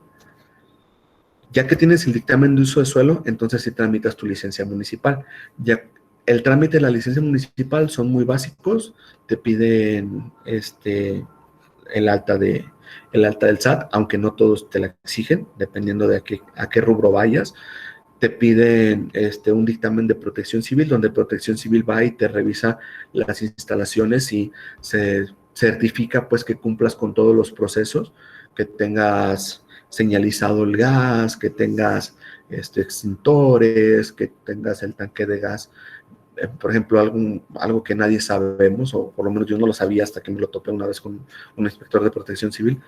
Ya que tienes el dictamen de uso de suelo, entonces sí tramitas tu licencia municipal. Ya el trámite de la licencia municipal son muy básicos, te piden el alta del SAT, aunque no todos te la exigen, dependiendo de a qué rubro vayas. Te piden un dictamen de protección civil, donde protección civil va y te revisa las instalaciones y se certifica pues que cumplas con todos los procesos, que tengas señalizado el gas, que tengas extintores, que tengas el tanque de gas. Por ejemplo, algo que nadie sabemos, o por lo menos yo no lo sabía hasta que me lo topé una vez con un inspector de protección civil,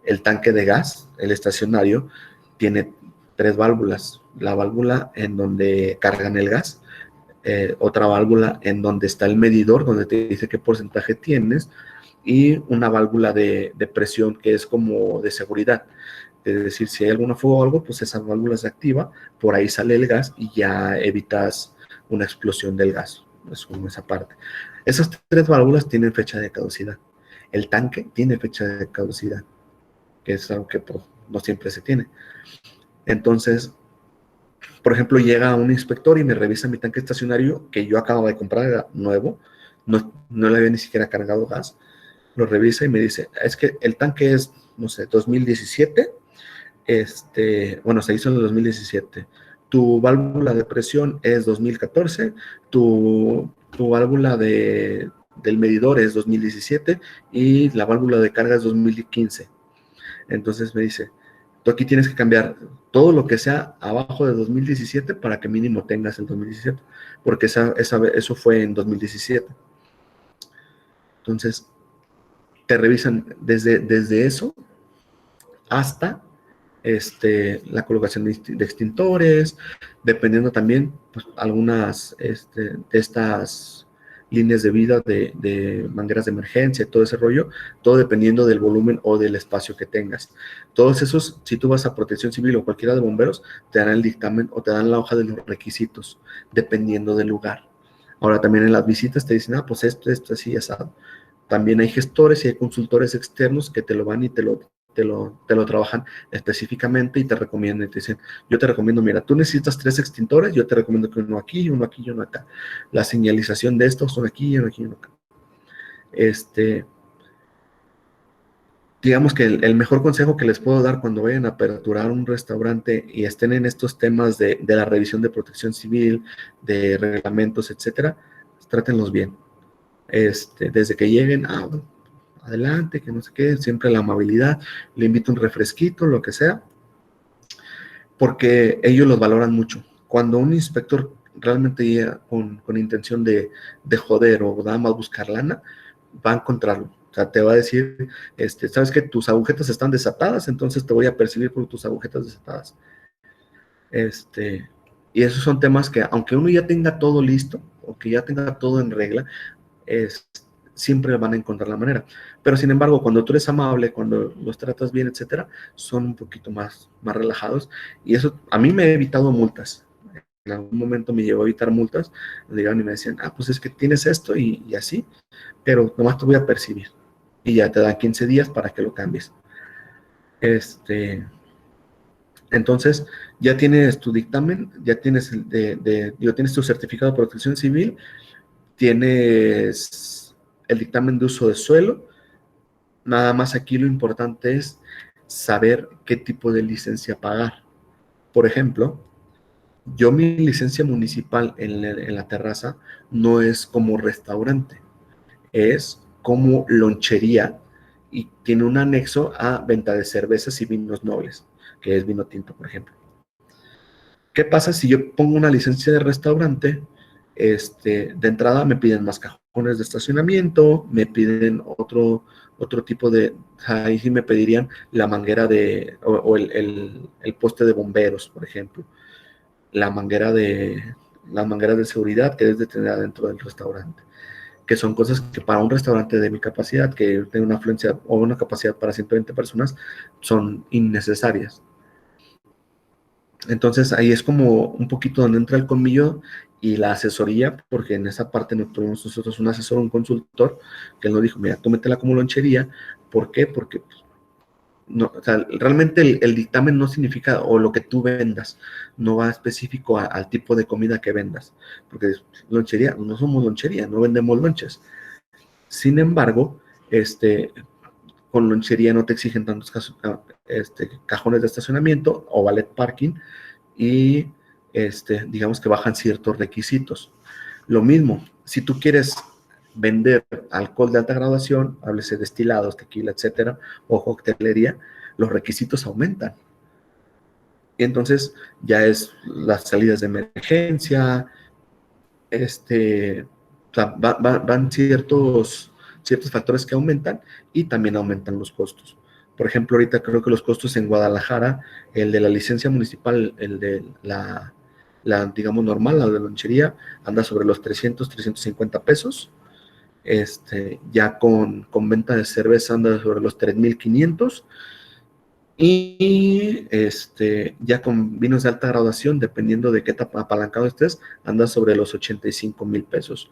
el tanque de gas, el estacionario, tiene 3 válvulas. La válvula en donde cargan el gas, otra válvula en donde está el medidor, donde te dice qué porcentaje tienes, y una válvula de presión que es como de seguridad. Es decir, si hay alguna fuga o algo, pues esa válvula se activa, por ahí sale el gas y ya evitas una explosión del gas. Es como esa parte. Esas 3 válvulas tienen fecha de caducidad. El tanque tiene fecha de caducidad, que es algo que pues, no siempre se tiene. Entonces, por ejemplo, llega un inspector y me revisa mi tanque estacionario que yo acabo de comprar, era nuevo, no le había ni siquiera cargado gas. Lo revisa y me dice, es que el tanque es, no sé, 2017, bueno, se hizo en el 2017. Tu válvula de presión es 2014, tu válvula de del medidor es 2017 y la válvula de carga es 2015. Entonces me dice, tú aquí tienes que cambiar todo lo que sea abajo de 2017 para que mínimo tengas el 2017, porque eso fue en 2017. Entonces, te revisan desde eso hasta la colocación de extintores, dependiendo también pues, algunas de estas líneas de vida de mangueras de emergencia, todo ese rollo, todo dependiendo del volumen o del espacio que tengas. Todos esos, si tú vas a Protección Civil o cualquiera de bomberos, te dan el dictamen o te dan la hoja de los requisitos, dependiendo del lugar. Ahora también en las visitas te dicen, pues esto, así, asado. También hay gestores y hay consultores externos que te lo van y te lo trabajan específicamente y te recomiendan, y te dicen, yo te recomiendo, mira, tú necesitas 3 extintores, yo te recomiendo que uno aquí, uno aquí y uno acá. La señalización de estos son aquí, uno aquí y uno acá. Digamos que el mejor consejo que les puedo dar cuando vayan a aperturar un restaurante y estén en estos temas de la revisión de protección civil, de reglamentos, etcétera, trátenlos bien. Desde que lleguen, adelante, que no sé qué, siempre la amabilidad, le invito un refresquito, lo que sea, porque ellos los valoran mucho. Cuando un inspector realmente llega con intención de joder o nada más buscar lana, va a encontrarlo. O sea, te va a decir, sabes que tus agujetas están desatadas, entonces te voy a percibir por tus agujetas desatadas. Y esos son temas que, aunque uno ya tenga todo listo, o que ya tenga todo en regla, siempre van a encontrar la manera. Pero sin embargo, cuando tú eres amable, cuando los tratas bien, etcétera, son un poquito más relajados. Y eso a mí me ha evitado multas. En algún momento me llevó a evitar multas. Llegaban y me decían, pues es que tienes esto y así, pero nomás te voy a percibir. Y ya te dan 15 días para que lo cambies. Entonces, ya tienes tu dictamen, ya tienes, tienes tu certificado de protección civil, tienes el dictamen de uso de suelo. Nada más aquí lo importante es saber qué tipo de licencia pagar. Por ejemplo, yo mi licencia municipal en la terraza no es como restaurante, es como lonchería y tiene un anexo a venta de cervezas y vinos nobles, que es vino tinto, por ejemplo. ¿Qué pasa si yo pongo una licencia de restaurante? De entrada me piden más cajones de estacionamiento, me piden otro tipo de, ahí sí me pedirían la manguera o el poste de bomberos, por ejemplo, las mangueras de seguridad que debes de tener adentro del restaurante, que son cosas que para un restaurante de mi capacidad, que tiene una afluencia o una capacidad para 120 personas, son innecesarias. Entonces ahí es como un poquito donde entra el colmillo y la asesoría, porque en esa parte no tuvimos nosotros un asesor, un consultor, que él nos dijo, mira, tú métela como lonchería. ¿Por qué? Porque no, o sea, realmente el dictamen no significa, o lo que tú vendas, no va específico al tipo de comida que vendas, porque lonchería, no somos lonchería, no vendemos lonches. Sin embargo, con lonchería no te exigen tantos cajones de estacionamiento o valet parking, y digamos que bajan ciertos requisitos. Lo mismo, si tú quieres vender alcohol de alta graduación, háblese destilados, tequila, etcétera, o coctelería, los requisitos aumentan. Y entonces ya es las salidas de emergencia, o sea, van ciertos factores que aumentan y también aumentan los costos. Por ejemplo, ahorita creo que los costos en Guadalajara, el de la licencia municipal, el de la digamos, normal, la de lonchería, anda sobre los 350 pesos. Ya con venta de cerveza anda sobre los 3,500. Y ya con vinos de alta graduación, dependiendo de qué apalancado estés, anda sobre los 85,000 pesos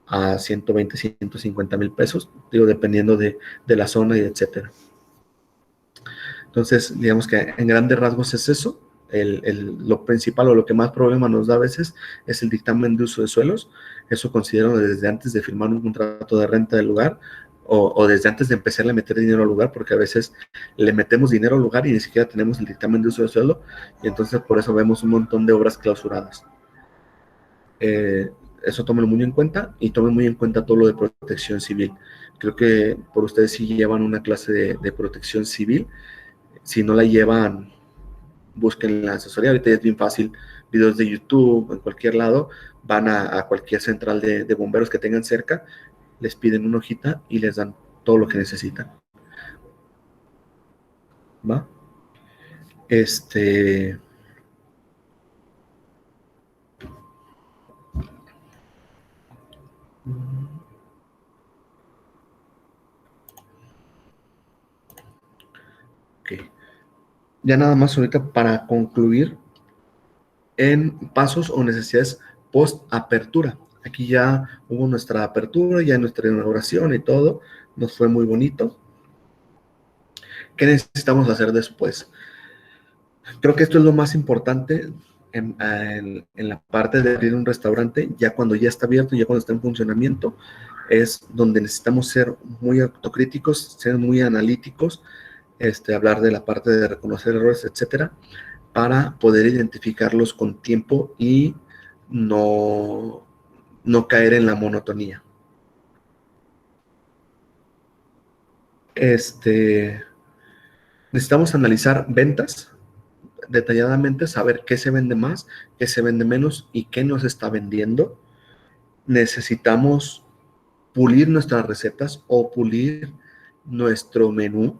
a 120, 150,000 pesos, digo, dependiendo de la zona y etcétera. Entonces, digamos que en grandes rasgos es eso. Lo principal o lo que más problema nos da a veces es el dictamen de uso de suelos. Eso considero desde antes de firmar un contrato de renta del lugar o desde antes de empezar a meter dinero al lugar, porque a veces le metemos dinero al lugar y ni siquiera tenemos el dictamen de uso de suelo, y entonces por eso vemos un montón de obras clausuradas. eso tómenlo muy en cuenta y tomen muy en cuenta todo lo de protección civil. Creo que por ustedes sí llevan una clase de protección civil. Si no la llevan, busquen la asesoría. Ahorita es bien fácil, videos de YouTube, en cualquier lado, van a cualquier central de bomberos que tengan cerca, les piden una hojita y les dan todo lo que necesitan. ¿Va? Ok. Ya nada más ahorita para concluir en pasos o necesidades post apertura. Aquí ya hubo nuestra apertura, ya nuestra inauguración y todo, nos fue muy bonito. ¿Qué necesitamos hacer después? Creo que esto es lo más importante en la parte de abrir un restaurante, ya cuando ya está abierto, ya cuando está en funcionamiento, es donde necesitamos ser muy autocríticos, ser muy analíticos, hablar de la parte de reconocer errores, etcétera, para poder identificarlos con tiempo y no caer en la monotonía. Necesitamos analizar ventas detalladamente, saber qué se vende más, qué se vende menos y qué nos está vendiendo. Necesitamos pulir nuestras recetas o pulir nuestro menú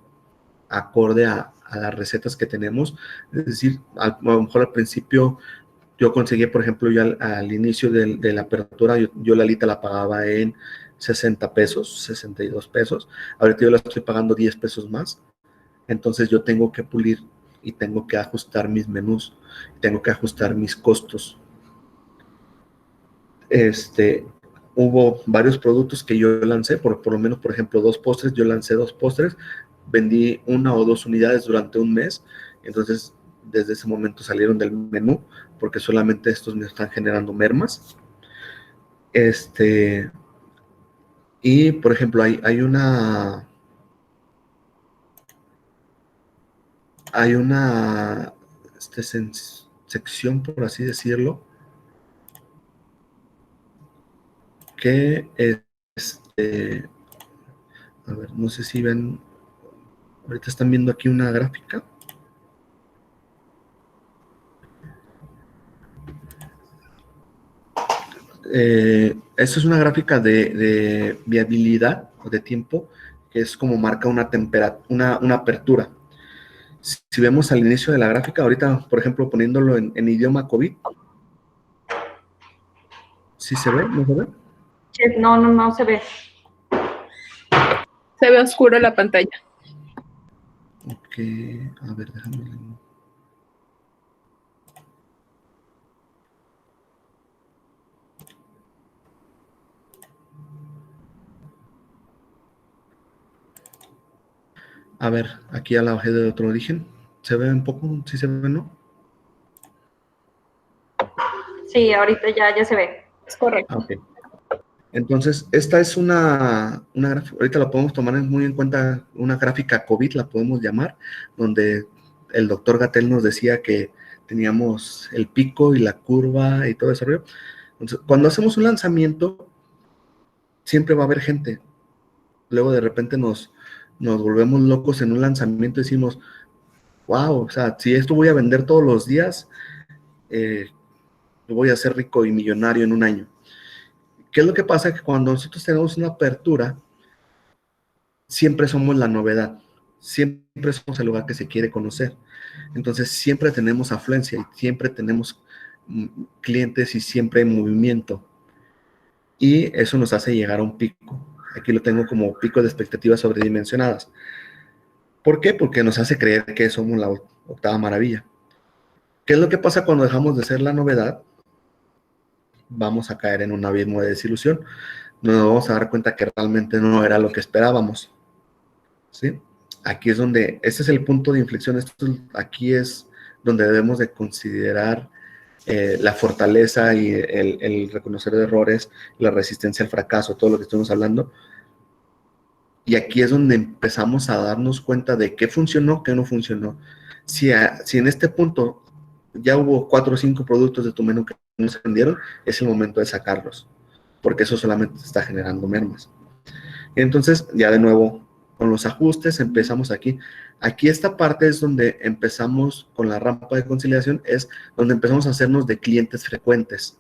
acorde a las recetas que tenemos. Es decir, a lo mejor al principio yo conseguí, por ejemplo, yo al inicio de la apertura, yo la alita la pagaba en 60 pesos, 62 pesos. Ahorita yo la estoy pagando 10 pesos más. Entonces yo tengo que pulir y tengo que ajustar mis menús, tengo que ajustar mis costos. Hubo varios productos que yo lancé, por lo menos, por ejemplo, 2 postres, yo lancé 2 postres, vendí 1 o 2 unidades durante un mes, entonces desde ese momento salieron del menú, porque solamente estos me están generando mermas. Y, por ejemplo, hay una sección, por así decirlo, que a ver, no sé si ven, ahorita están viendo aquí una gráfica. Esta es una gráfica de viabilidad o de tiempo, que es como marca una apertura. Si vemos al inicio de la gráfica, ahorita, por ejemplo, poniéndolo en idioma COVID, ¿sí se ve? ¿No se ve? No se ve. Se ve oscuro la pantalla. Ok, a ver, déjame ver. A ver, aquí a la bajé de otro origen. ¿Se ve un poco? ¿Sí se ve, no? Sí, ahorita ya se ve. Es correcto. Ok. Entonces, esta es una gráfica, ahorita la podemos tomar muy en cuenta, una gráfica COVID, la podemos llamar, donde el doctor Gatell nos decía que teníamos el pico y la curva y todo ese rollo. Entonces, cuando hacemos un lanzamiento, siempre va a haber gente. Luego de repente nos volvemos locos en un lanzamiento y decimos, wow, o sea, si esto voy a vender todos los días, voy a ser rico y millonario en un año. ¿Qué es lo que pasa? Que cuando nosotros tenemos una apertura, siempre somos la novedad, siempre somos el lugar que se quiere conocer. Entonces siempre tenemos afluencia y siempre tenemos clientes y siempre hay movimiento. Y eso nos hace llegar a un pico. Aquí lo tengo como pico de expectativas sobredimensionadas. ¿Por qué? Porque nos hace creer que somos la octava maravilla. ¿Qué es lo que pasa cuando dejamos de ser la novedad? Vamos a caer en un abismo de desilusión. Nos vamos a dar cuenta que realmente no era lo que esperábamos. ¿Sí? Aquí es donde, este es el punto de inflexión, aquí es donde debemos de considerar la fortaleza y el reconocer errores, la resistencia al fracaso, todo lo que estamos hablando. Y aquí es donde empezamos a darnos cuenta de qué funcionó, qué no funcionó. Si en este punto ya hubo 4 o 5 productos de tu menú que no se vendieron, es el momento de sacarlos, porque eso solamente está generando mermas. Y entonces, ya de nuevo, con los ajustes, empezamos aquí. Aquí esta parte es donde empezamos con la rampa de conciliación, es donde empezamos a hacernos de clientes frecuentes.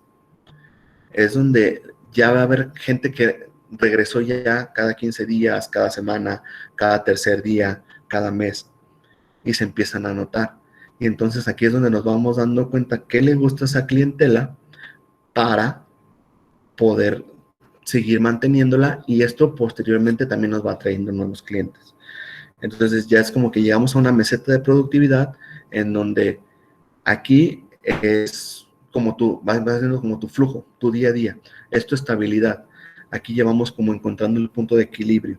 Es donde ya va a haber gente que regresó ya cada 15 días, cada semana, cada tercer día, cada mes, y se empiezan a notar. Y entonces aquí es donde nos vamos dando cuenta que le gusta esa clientela para poder seguir manteniéndola, y esto posteriormente también nos va trayendo nuevos clientes. Entonces ya es como que llegamos a una meseta de productividad en donde aquí es como vas haciendo como tu flujo, tu día a día, es tu estabilidad. Aquí llevamos como encontrando el punto de equilibrio.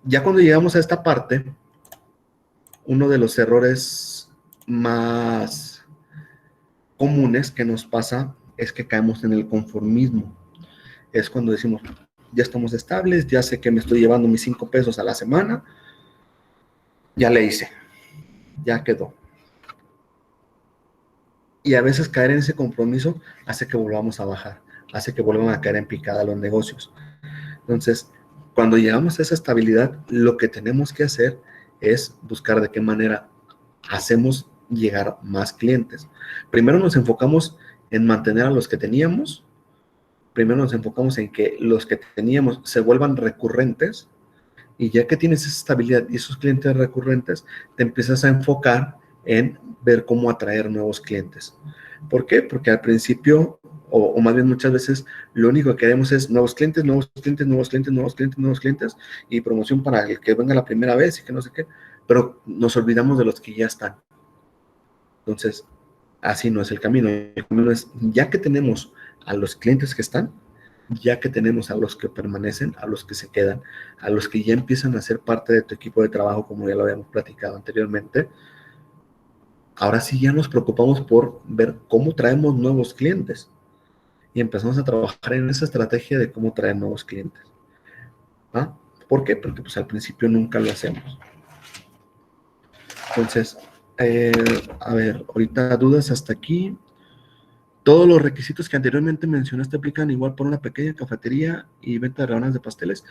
Ya cuando llegamos a esta parte, uno de los errores más comunes que nos pasa es que caemos en el conformismo. Es cuando decimos, ya estamos estables, ya sé que me estoy llevando mis 5 pesos a la semana, ya le hice, ya quedó. Y a veces caer en ese compromiso hace que volvamos a bajar, hace que vuelvan a caer en picada los negocios. Entonces, cuando llegamos a esa estabilidad, lo que tenemos que hacer es buscar de qué manera hacemos llegar más clientes. Primero nos enfocamos en mantener a los que teníamos, primero nos enfocamos en que los que teníamos se vuelvan recurrentes, y ya que tienes esa estabilidad y esos clientes recurrentes, te empiezas a enfocar en ver cómo atraer nuevos clientes. ¿Por qué? Porque al principio, o más bien muchas veces, lo único que queremos es nuevos clientes, nuevos clientes, nuevos clientes, nuevos clientes, nuevos clientes, y promoción para el que venga la primera vez y que no sé qué, pero nos olvidamos de los que ya están. Entonces, así no es el camino. El camino es, ya que tenemos a los clientes que están, ya que tenemos a los que permanecen, a los que se quedan, a los que ya empiezan a ser parte de tu equipo de trabajo, como ya lo habíamos platicado anteriormente, ahora sí ya nos preocupamos por ver cómo traemos nuevos clientes y empezamos a trabajar en esa estrategia de cómo traer nuevos clientes. ¿Ah? ¿Por qué? Porque pues al principio nunca lo hacemos. Entonces, a ver, ahorita dudas hasta aquí. Todos los requisitos que anteriormente mencionaste aplican igual por una pequeña cafetería y venta de rebanadas de pasteles.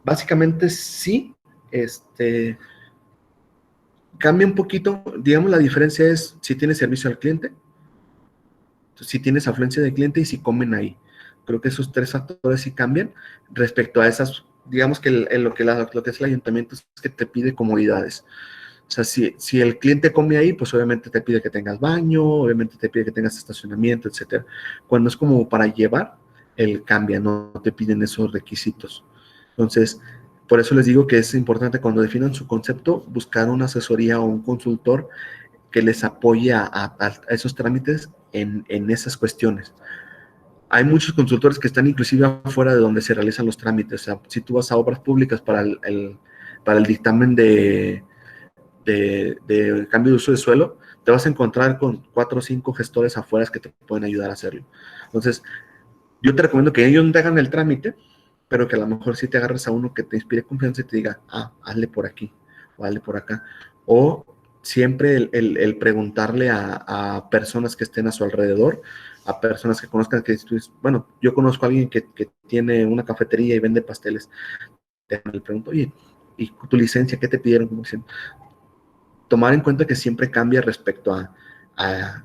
Básicamente sí, cambia un poquito. Digamos, la diferencia es si tienes servicio al cliente, si tienes afluencia de cliente y si comen ahí. Creo que esos 3 factores sí cambian respecto a esas, digamos que lo que es el ayuntamiento es que te pide comodidades. O sea, si el cliente come ahí, pues obviamente te pide que tengas baño, obviamente te pide que tengas estacionamiento, etcétera. Cuando es como para llevar, él cambia, no te piden esos requisitos. Entonces, por eso les digo que es importante cuando definan su concepto, buscar una asesoría o un consultor que les apoye a esos trámites en esas cuestiones. Hay muchos consultores que están inclusive afuera de donde se realizan los trámites. O sea, si tú vas a obras públicas para el dictamen de cambio de uso de suelo, te vas a encontrar con 4 o 5 gestores afuera que te pueden ayudar a hacerlo. Entonces, yo te recomiendo que ellos no te hagan el trámite, pero que a lo mejor sí te agarres a uno que te inspire confianza y te diga, hazle por aquí o hazle por acá. O siempre el preguntarle a personas que estén a su alrededor, a personas que conozcan, que bueno, yo conozco a alguien que tiene una cafetería y vende pasteles. Le pregunto, oye, ¿y tu licencia qué te pidieron? Como dicen, tomar en cuenta que siempre cambia respecto a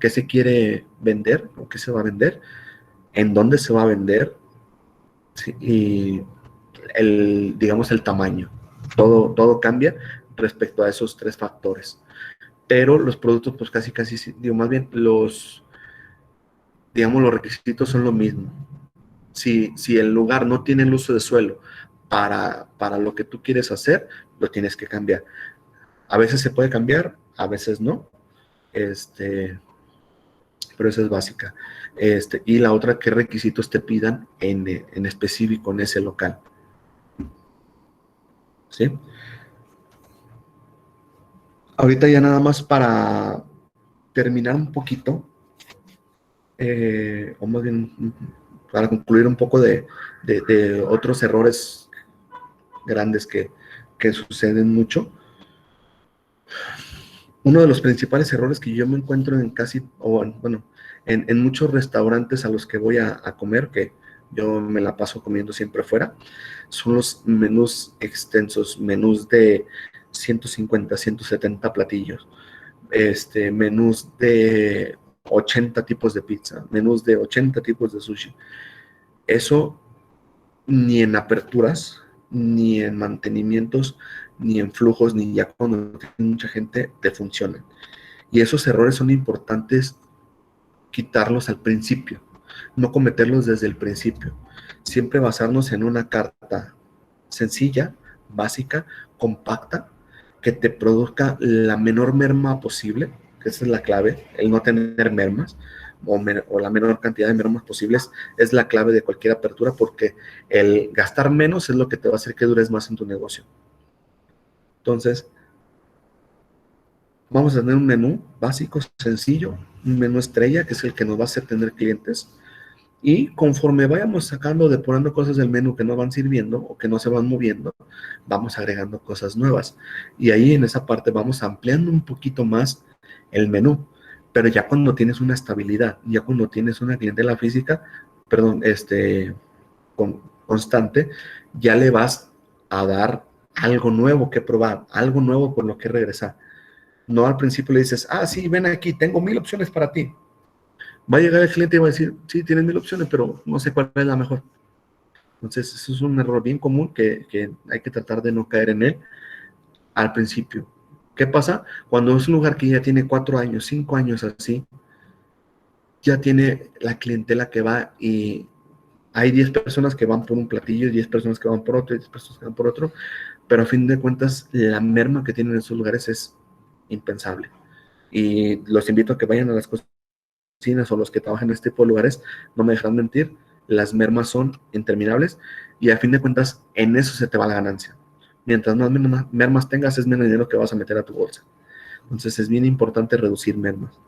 qué se quiere vender o qué se va a vender, en dónde se va a vender, ¿sí? Y digamos el tamaño. Todo cambia respecto a esos 3 factores. Pero los productos, pues casi, digo, más bien digamos, los requisitos son lo mismo. Si el lugar no tiene el uso de suelo para lo que tú quieres hacer, lo tienes que cambiar. A veces se puede cambiar, a veces no. Pero esa es básica. Y la otra, qué requisitos te pidan en específico en ese local. ¿Sí? Ahorita ya nada más para terminar un poquito, o más bien para concluir un poco de otros errores grandes que suceden mucho. Uno de los principales errores que yo me encuentro en casi, o bueno, en muchos restaurantes a los que voy a comer, que yo me la paso comiendo siempre fuera, son los menús extensos, menús de 150, 170 platillos, menús de 80 tipos de pizza, menús de 80 tipos de sushi. Eso ni en aperturas, ni en mantenimientos, ni en flujos, ni ya cuando tiene mucha gente, te funcionan. Y esos errores son importantes quitarlos al principio, no cometerlos desde el principio. Siempre basarnos en una carta sencilla, básica, compacta, que te produzca la menor merma posible, que esa es la clave, el no tener mermas, o la menor cantidad de mermas posibles, es la clave de cualquier apertura, porque el gastar menos es lo que te va a hacer que dures más en tu negocio. Entonces, vamos a tener un menú básico, sencillo, un menú estrella, que es el que nos va a hacer tener clientes. Y conforme vayamos sacando, depurando cosas del menú que no van sirviendo o que no se van moviendo, vamos agregando cosas nuevas. Y ahí en esa parte vamos ampliando un poquito más el menú. Pero ya cuando tienes una estabilidad, ya cuando tienes una clientela física, perdón, constante, ya le vas a dar algo nuevo que probar, algo nuevo por lo que regresar. No al principio le dices, ah, sí, ven aquí, tengo 1000 opciones para ti. Va a llegar el cliente y va a decir, sí, tienes 1000 opciones, pero no sé cuál es la mejor. Entonces, eso es un error bien común que hay que tratar de no caer en él al principio. ¿Qué pasa? Cuando es un lugar que ya tiene 4 años, 5 años así, ya tiene la clientela que va y hay 10 personas que van por un platillo, 10 personas que van por otro, 10 personas que van por otro, pero a fin de cuentas la merma que tienen en esos lugares es impensable. Y los invito a que vayan a las cocinas o los que trabajan en este tipo de lugares, no me dejarán mentir, las mermas son interminables y a fin de cuentas en eso se te va la ganancia. Mientras más mermas tengas, es menos dinero que vas a meter a tu bolsa. Entonces es bien importante reducir mermas.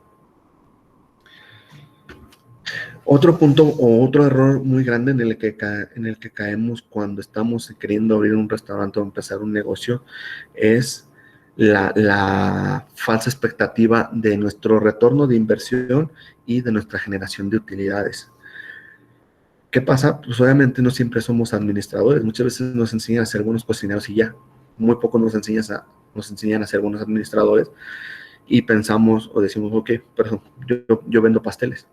Otro punto o otro error muy grande en el que caemos cuando estamos queriendo abrir un restaurante o empezar un negocio es la falsa expectativa de nuestro retorno de inversión y de nuestra generación de utilidades. ¿Qué pasa? Pues obviamente no siempre somos administradores, muchas veces nos enseñan a ser buenos cocineros y ya, muy poco nos enseñan a ser buenos administradores y pensamos o decimos, ok, perdón, yo vendo pasteles.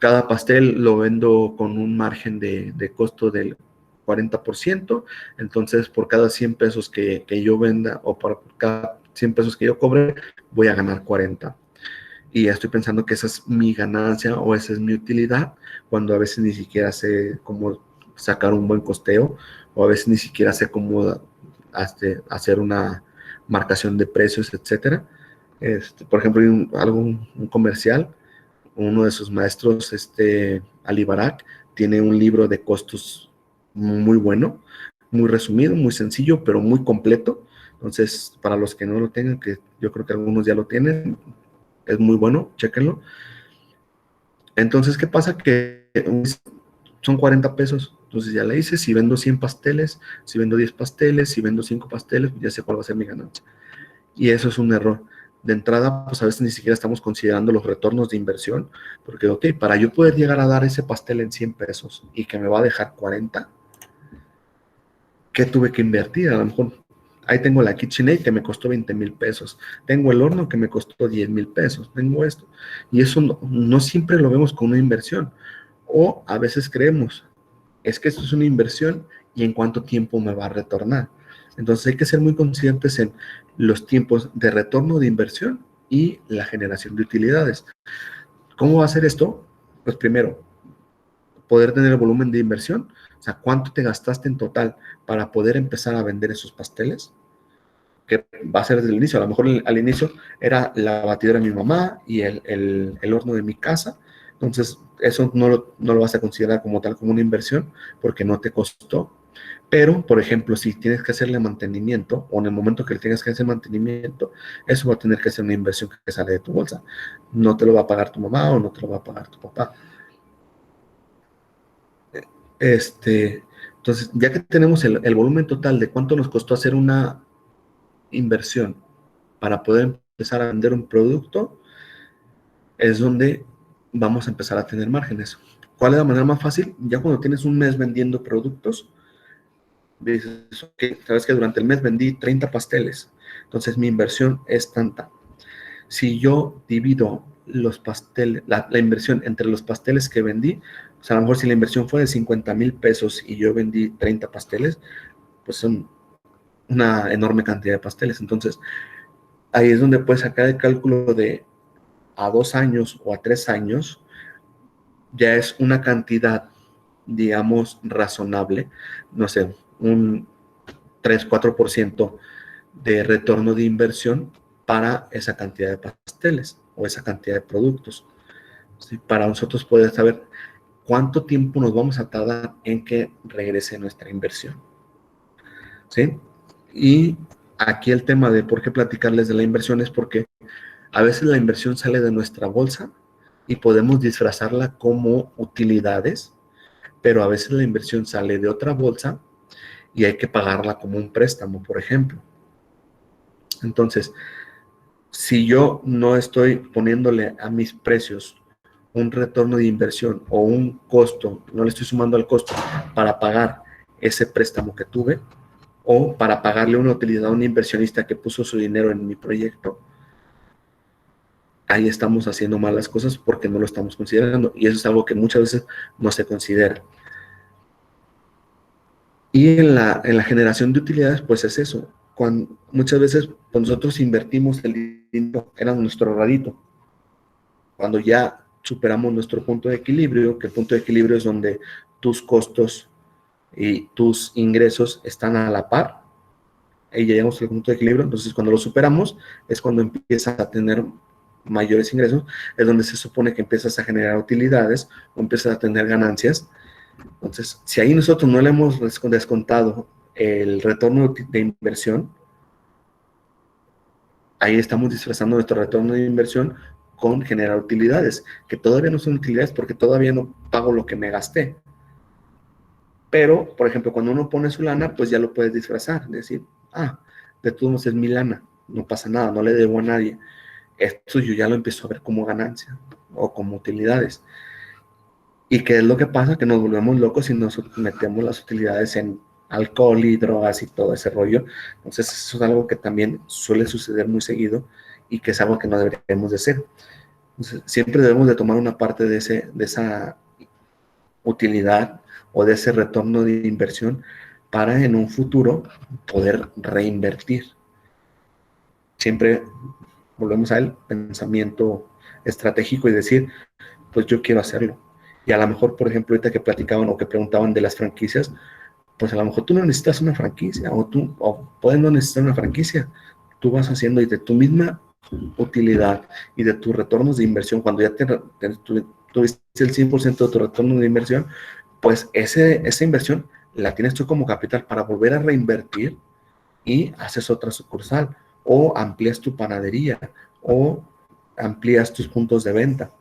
Cada pastel lo vendo con un margen de costo del 40%, entonces por cada 100 pesos que yo venda o por cada 100 pesos que yo cobre, voy a ganar 40. Y ya estoy pensando que esa es mi ganancia o esa es mi utilidad, cuando a veces ni siquiera sé cómo sacar un buen costeo o a veces ni siquiera sé cómo hacer una marcación de precios, etcétera. Por ejemplo, hay un comercial, uno de sus maestros, Ali Barak, tiene un libro de costos muy bueno, muy resumido, muy sencillo, pero muy completo. Entonces, para los que no lo tengan, que yo creo que algunos ya lo tienen, es muy bueno, chéquenlo. Entonces, ¿qué pasa? Que son 40 pesos. Entonces ya le hice, si vendo 100 pasteles, si vendo 10 pasteles, si vendo 5 pasteles, pues ya sé cuál va a ser mi ganancia. Y eso es un error. De entrada, pues a veces ni siquiera estamos considerando los retornos de inversión, porque, ok, para yo poder llegar a dar ese pastel en 100 pesos y que me va a dejar 40, ¿qué tuve que invertir? A lo mejor ahí tengo la KitchenAid que me costó 20,000 pesos, tengo el horno que me costó 10,000 pesos, tengo esto. Y eso no siempre lo vemos como una inversión. O a veces creemos, es que esto es una inversión y en cuánto tiempo me va a retornar. Entonces hay que ser muy conscientes en los tiempos de retorno de inversión y la generación de utilidades. ¿Cómo va a ser esto? Pues primero, poder tener el volumen de inversión, o sea, cuánto te gastaste en total para poder empezar a vender esos pasteles, que va a ser desde el inicio. A lo mejor al inicio era la batidora de mi mamá y el horno de mi casa. Entonces, eso no lo vas a considerar como tal, como una inversión, porque no te costó. Pero, por ejemplo, si tienes que hacerle mantenimiento, o en el momento que le tengas que hacer mantenimiento, eso va a tener que ser una inversión que sale de tu bolsa. No te lo va a pagar tu mamá o no te lo va a pagar tu papá. Entonces, ya que tenemos el volumen total de cuánto nos costó hacer una inversión para poder empezar a vender un producto, es donde vamos a empezar a tener márgenes. ¿Cuál es la manera más fácil? Ya cuando tienes un mes vendiendo productos, dices, ok, sabes que durante el mes vendí 30 pasteles, entonces mi inversión es tanta. Si yo divido los pasteles, la inversión entre los pasteles que vendí, o sea, a lo mejor si la inversión fue de 50,000 pesos y yo vendí 30 pasteles, pues son una enorme cantidad de pasteles. Entonces, ahí es donde puedes sacar el cálculo de a 2 años o a 3 años, ya es una cantidad, digamos, razonable, no sé, un 3-4% de retorno de inversión para esa cantidad de pasteles o esa cantidad de productos. ¿Sí? Para nosotros poder saber cuánto tiempo nos vamos a tardar en que regrese nuestra inversión. ¿Sí? Y aquí el tema de por qué platicarles de la inversión es porque a veces la inversión sale de nuestra bolsa y podemos disfrazarla como utilidades, pero a veces la inversión sale de otra bolsa y hay que pagarla como un préstamo, por ejemplo. Entonces, si yo no estoy poniéndole a mis precios un retorno de inversión o un costo, no le estoy sumando al costo para pagar ese préstamo que tuve o para pagarle una utilidad a un inversionista que puso su dinero en mi proyecto, ahí estamos haciendo mal las cosas porque no lo estamos considerando y eso es algo que muchas veces no se considera. Y en la generación de utilidades, pues es eso. Muchas veces cuando nosotros invertimos el dinero, era nuestro ahorradito. Cuando ya superamos nuestro punto de equilibrio, que el punto de equilibrio es donde tus costos y tus ingresos están a la par, ahí ya llegamos al punto de equilibrio, entonces cuando lo superamos es cuando empiezas a tener mayores ingresos, es donde se supone que empiezas a generar utilidades o empiezas a tener ganancias. Entonces, si ahí nosotros no le hemos descontado el retorno de inversión, ahí estamos disfrazando nuestro retorno de inversión con generar utilidades, que todavía no son utilidades porque todavía no pago lo que me gasté. Pero, por ejemplo, cuando uno pone su lana, pues ya lo puedes disfrazar, decir, de todos modos es mi lana, no pasa nada, no le debo a nadie. Esto yo ya lo empiezo a ver como ganancia o como utilidades. ¿Y qué es lo que pasa? Que nos volvemos locos y nos metemos las utilidades en alcohol y drogas y todo ese rollo. Entonces, eso es algo que también suele suceder muy seguido y que es algo que no deberíamos de hacer. Entonces, siempre debemos de tomar una parte de esa utilidad o de ese retorno de inversión para en un futuro poder reinvertir. Siempre volvemos al pensamiento estratégico y decir, pues yo quiero hacerlo. Y a lo mejor, por ejemplo, ahorita que platicaban o que preguntaban de las franquicias, pues a lo mejor tú no necesitas una franquicia o puedes no necesitar una franquicia. Tú vas haciendo y de tu misma utilidad y de tus retornos de inversión, cuando ya tuviste el 100% de tu retorno de inversión, pues esa inversión la tienes tú como capital para volver a reinvertir y haces otra sucursal o amplías tu panadería o amplías tus puntos de venta.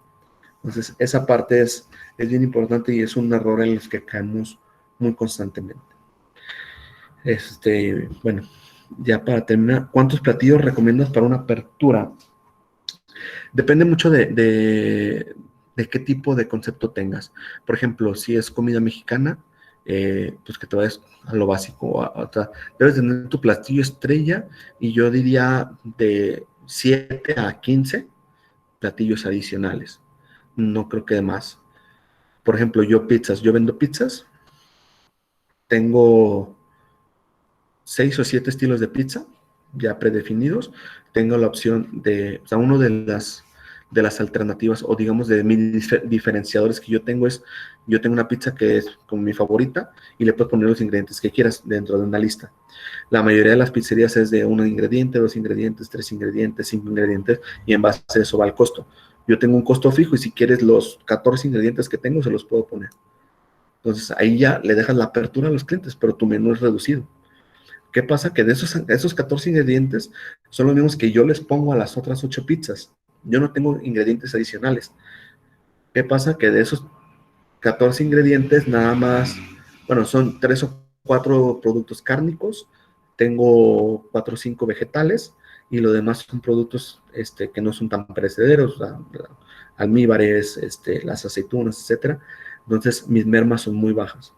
Entonces, esa parte es bien importante y es un error en el que caemos muy constantemente. Bueno, ya para terminar, ¿cuántos platillos recomiendas para una apertura? Depende mucho de qué tipo de concepto tengas. Por ejemplo, si es comida mexicana, pues que te vayas a lo básico. Debes tener tu platillo estrella y yo diría de 7 a 15 platillos adicionales. No creo que de más. Por ejemplo, yo vendo pizzas, tengo 6 o 7 estilos de pizza ya predefinidos. Tengo la opción de, o sea, uno de las alternativas o digamos de mis diferenciadores que yo tengo es, yo tengo una pizza que es como mi favorita y le puedes poner los ingredientes que quieras dentro de una lista. La mayoría de las pizzerías es de 1 ingrediente, 2 ingredientes, 3 ingredientes, 5 ingredientes y en base a eso va el costo. Yo tengo un costo fijo y si quieres los 14 ingredientes que tengo se los puedo poner. Entonces ahí ya le dejas la apertura a los clientes, pero tu menú es reducido. ¿Qué pasa? Que de esos 14 ingredientes son los mismos que yo les pongo a las otras 8 pizzas. Yo no tengo ingredientes adicionales. ¿Qué pasa? Que de esos 14 ingredientes nada más, bueno, son 3 o 4 productos cárnicos, tengo 4 o 5 vegetales y lo demás son productos que no son tan perecederos, almíbares, las aceitunas, etcétera. Entonces mis mermas son muy bajas.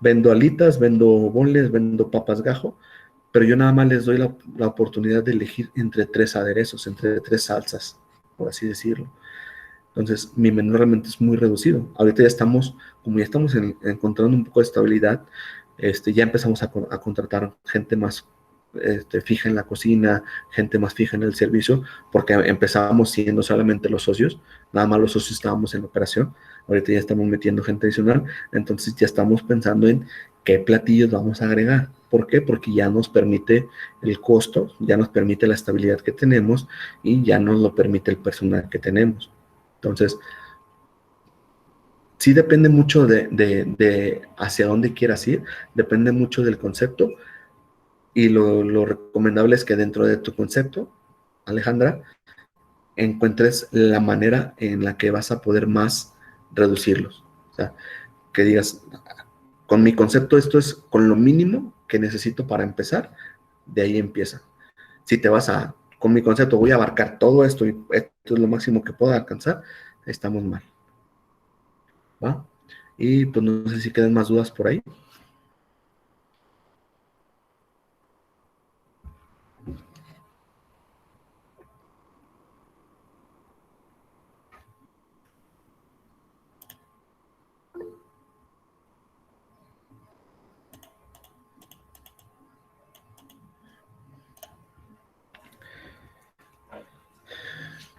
Vendo alitas, vendo boneless, vendo papas gajo, pero yo nada más les doy la oportunidad de elegir entre 3 aderezos, entre 3 salsas, por así decirlo. Entonces mi menú realmente es muy reducido. Ahorita ya estamos, como ya estamos encontrando un poco de estabilidad, ya empezamos a contratar gente más fija en la cocina, gente más fija en el servicio, porque empezábamos siendo solamente los socios, nada más los socios estábamos en la operación. Ahorita ya estamos metiendo gente adicional, entonces ya estamos pensando en qué platillos vamos a agregar. ¿Por qué? Porque ya nos permite el costo, ya nos permite la estabilidad que tenemos y ya nos lo permite el personal que tenemos. Entonces, sí depende mucho de hacia dónde quieras ir, depende mucho del concepto, y lo recomendable es que dentro de tu concepto, Alejandra, encuentres la manera en la que vas a poder más reducirlos. O sea, que digas, con mi concepto esto es con lo mínimo que necesito para empezar, de ahí empieza. Si te vas con mi concepto voy a abarcar todo esto y esto es lo máximo que puedo alcanzar, estamos mal. ¿Va? Y pues no sé si quedan más dudas por ahí.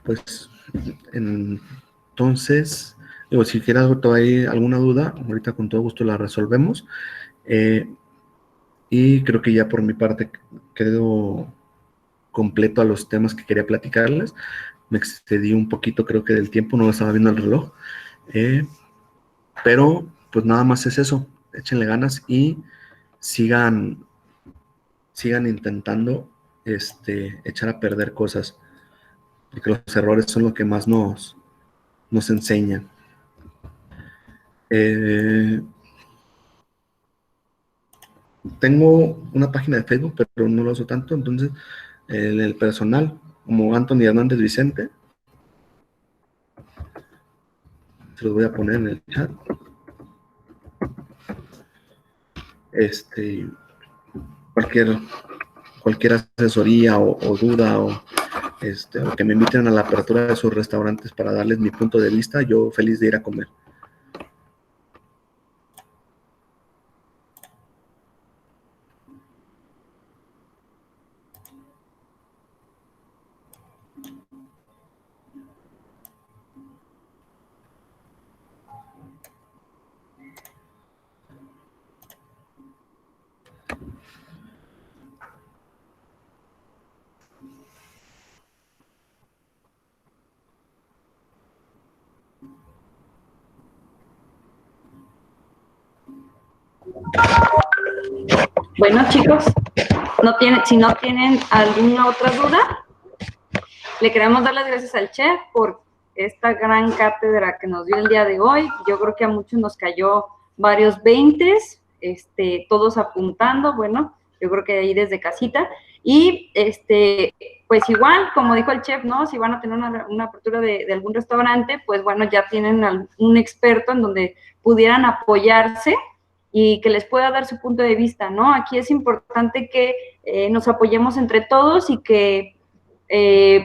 Pues entonces, digo, si quieres todavía alguna duda, ahorita con todo gusto la resolvemos. Y creo que ya por mi parte quedo completo a los temas que quería platicarles. Me excedí un poquito, creo que del tiempo, no estaba viendo el reloj. Pero pues nada más es eso. Échenle ganas y sigan intentando echar a perder cosas, porque los errores son lo que más nos enseñan. Tengo una página de Facebook, pero no lo uso tanto, entonces el personal, como Anthony Hernández Vicente, se los voy a poner en el chat. Cualquier asesoría o duda o que me inviten a la apertura de sus restaurantes para darles mi punto de vista, yo feliz de ir a comer. Bueno, chicos, si no tienen alguna otra duda, le queremos dar las gracias al chef por esta gran cátedra que nos dio el día de hoy. Yo creo que a muchos nos cayó varios 20, todos apuntando, bueno, yo creo que ahí desde casita. Y pues igual, como dijo el chef, ¿no? Si van a tener una apertura de algún restaurante, pues bueno, ya tienen un experto en donde pudieran apoyarse y que les pueda dar su punto de vista, ¿no? Aquí es importante que nos apoyemos entre todos y que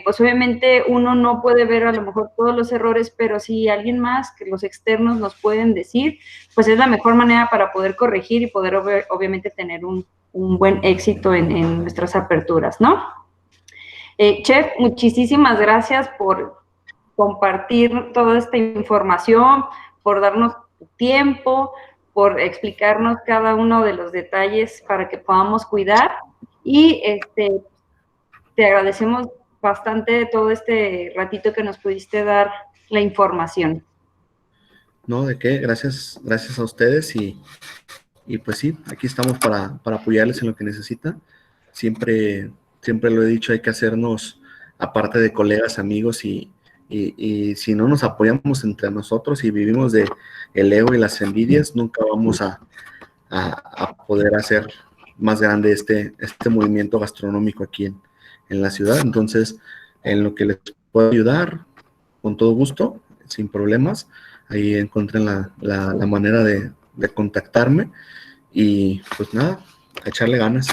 pues obviamente uno no puede ver a lo mejor todos los errores, pero si alguien más, que los externos nos pueden decir, pues es la mejor manera para poder corregir y poder obviamente tener un buen éxito en nuestras aperturas, ¿no? Chef, muchísimas gracias por compartir toda esta información, por darnos tu tiempo, por explicarnos cada uno de los detalles para que podamos cuidar y te agradecemos bastante todo este ratito que nos pudiste dar la información. No, ¿de qué? Gracias a ustedes y pues sí, aquí estamos para apoyarles en lo que necesitan. Siempre lo he dicho, hay que hacernos, aparte de colegas, amigos y si no nos apoyamos entre nosotros y vivimos de el ego y las envidias, nunca vamos a poder hacer más grande este movimiento gastronómico aquí en la ciudad. Entonces, en lo que les puedo ayudar, con todo gusto, sin problemas, ahí encuentren la manera de contactarme y pues nada, a echarle ganas.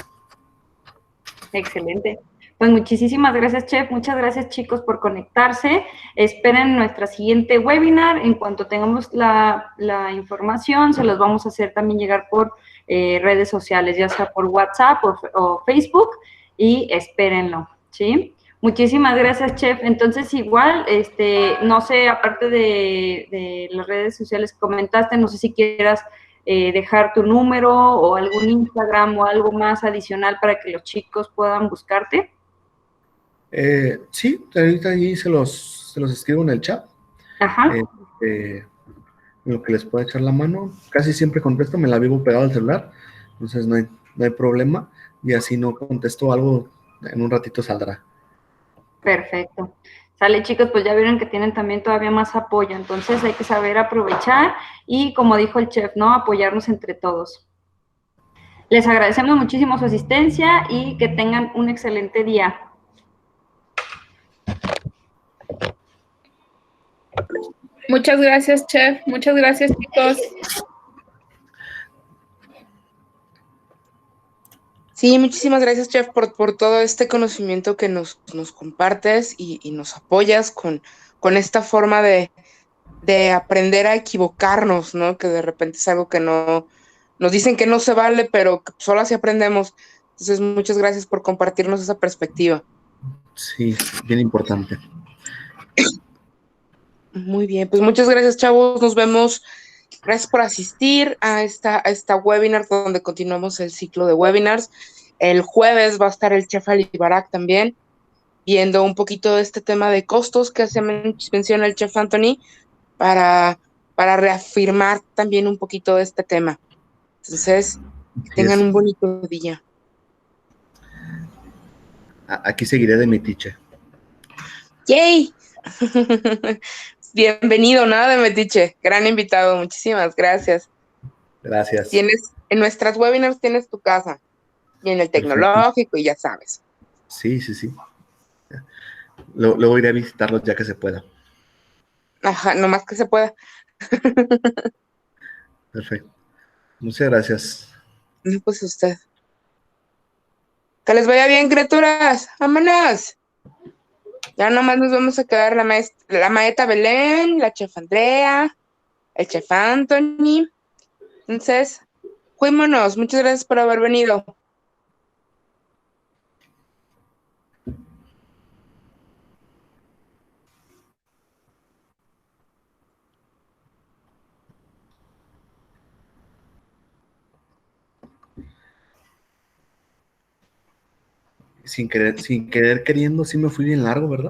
Excelente. Pues muchísimas gracias, Chef. Muchas gracias, chicos, por conectarse. Esperen nuestra siguiente webinar. En cuanto tengamos la información, se los vamos a hacer también llegar por redes sociales, ya sea por WhatsApp o Facebook, y espérenlo, ¿sí? Muchísimas gracias, Chef. Entonces, igual, no sé, aparte de las redes sociales que comentaste, no sé si quieras dejar tu número o algún Instagram o algo más adicional para que los chicos puedan buscarte. Sí, ahorita ahí se los escribo en el chat. Ajá. Lo que les pueda echar la mano. Casi siempre contesto, me la vivo pegado al celular, entonces no hay problema. Y así no contesto algo, en un ratito saldrá. Perfecto. Sale, chicos, pues ya vieron que tienen también todavía más apoyo, entonces hay que saber aprovechar y, como dijo el chef, ¿no? Apoyarnos entre todos. Les agradecemos muchísimo su asistencia y que tengan un excelente día. Muchas gracias, Chef. Muchas gracias, chicos. Sí, muchísimas gracias, Chef, por todo este conocimiento que nos compartes y nos apoyas con esta forma de aprender a equivocarnos, ¿no? Que de repente es algo que no, nos dicen que no se vale, pero que solo así aprendemos. Entonces, muchas gracias por compartirnos esa perspectiva. Sí, bien importante. Muy bien, pues muchas gracias, chavos. Nos vemos. Gracias por asistir a esta webinar donde continuamos el ciclo de webinars. El jueves va a estar el chef Ali Barak también, viendo un poquito de este tema de costos que hace mención el chef Anthony para reafirmar también un poquito de este tema. Entonces, que tengan un bonito día. Aquí seguiré de metiche. ¡Yay! Bienvenido, nada de metiche. Gran invitado, muchísimas gracias. Gracias. En nuestras webinars tienes tu casa. Y en el tecnológico, y ya sabes. Sí. Luego iré a visitarlos ya que se pueda. Ajá, nomás que se pueda. Perfecto. Muchas gracias. No, pues usted. Que les vaya bien, criaturas. ¡Vámonos! Ya nomás nos vamos a quedar la maestra Belén, la chef Andrea, el chef Anthony. Entonces, cuímonos. Muchas gracias por haber venido. Sin querer queriendo, sí me fui bien largo, ¿verdad?